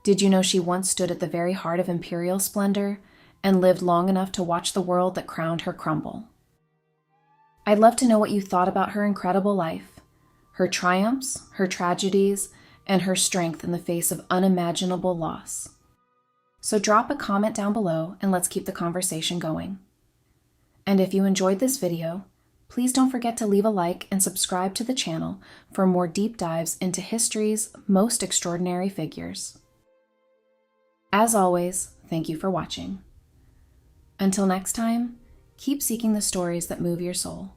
Did you know she once stood at the very heart of imperial splendor and lived long enough to watch the world that crowned her crumble? I'd love to know what you thought about her incredible life, her triumphs, her tragedies, and her strength in the face of unimaginable loss. So drop a comment down below and let's keep the conversation going. And if you enjoyed this video, please don't forget to leave a like and subscribe to the channel for more deep dives into history's most extraordinary figures. As always, thank you for watching. Until next time, keep seeking the stories that move your soul.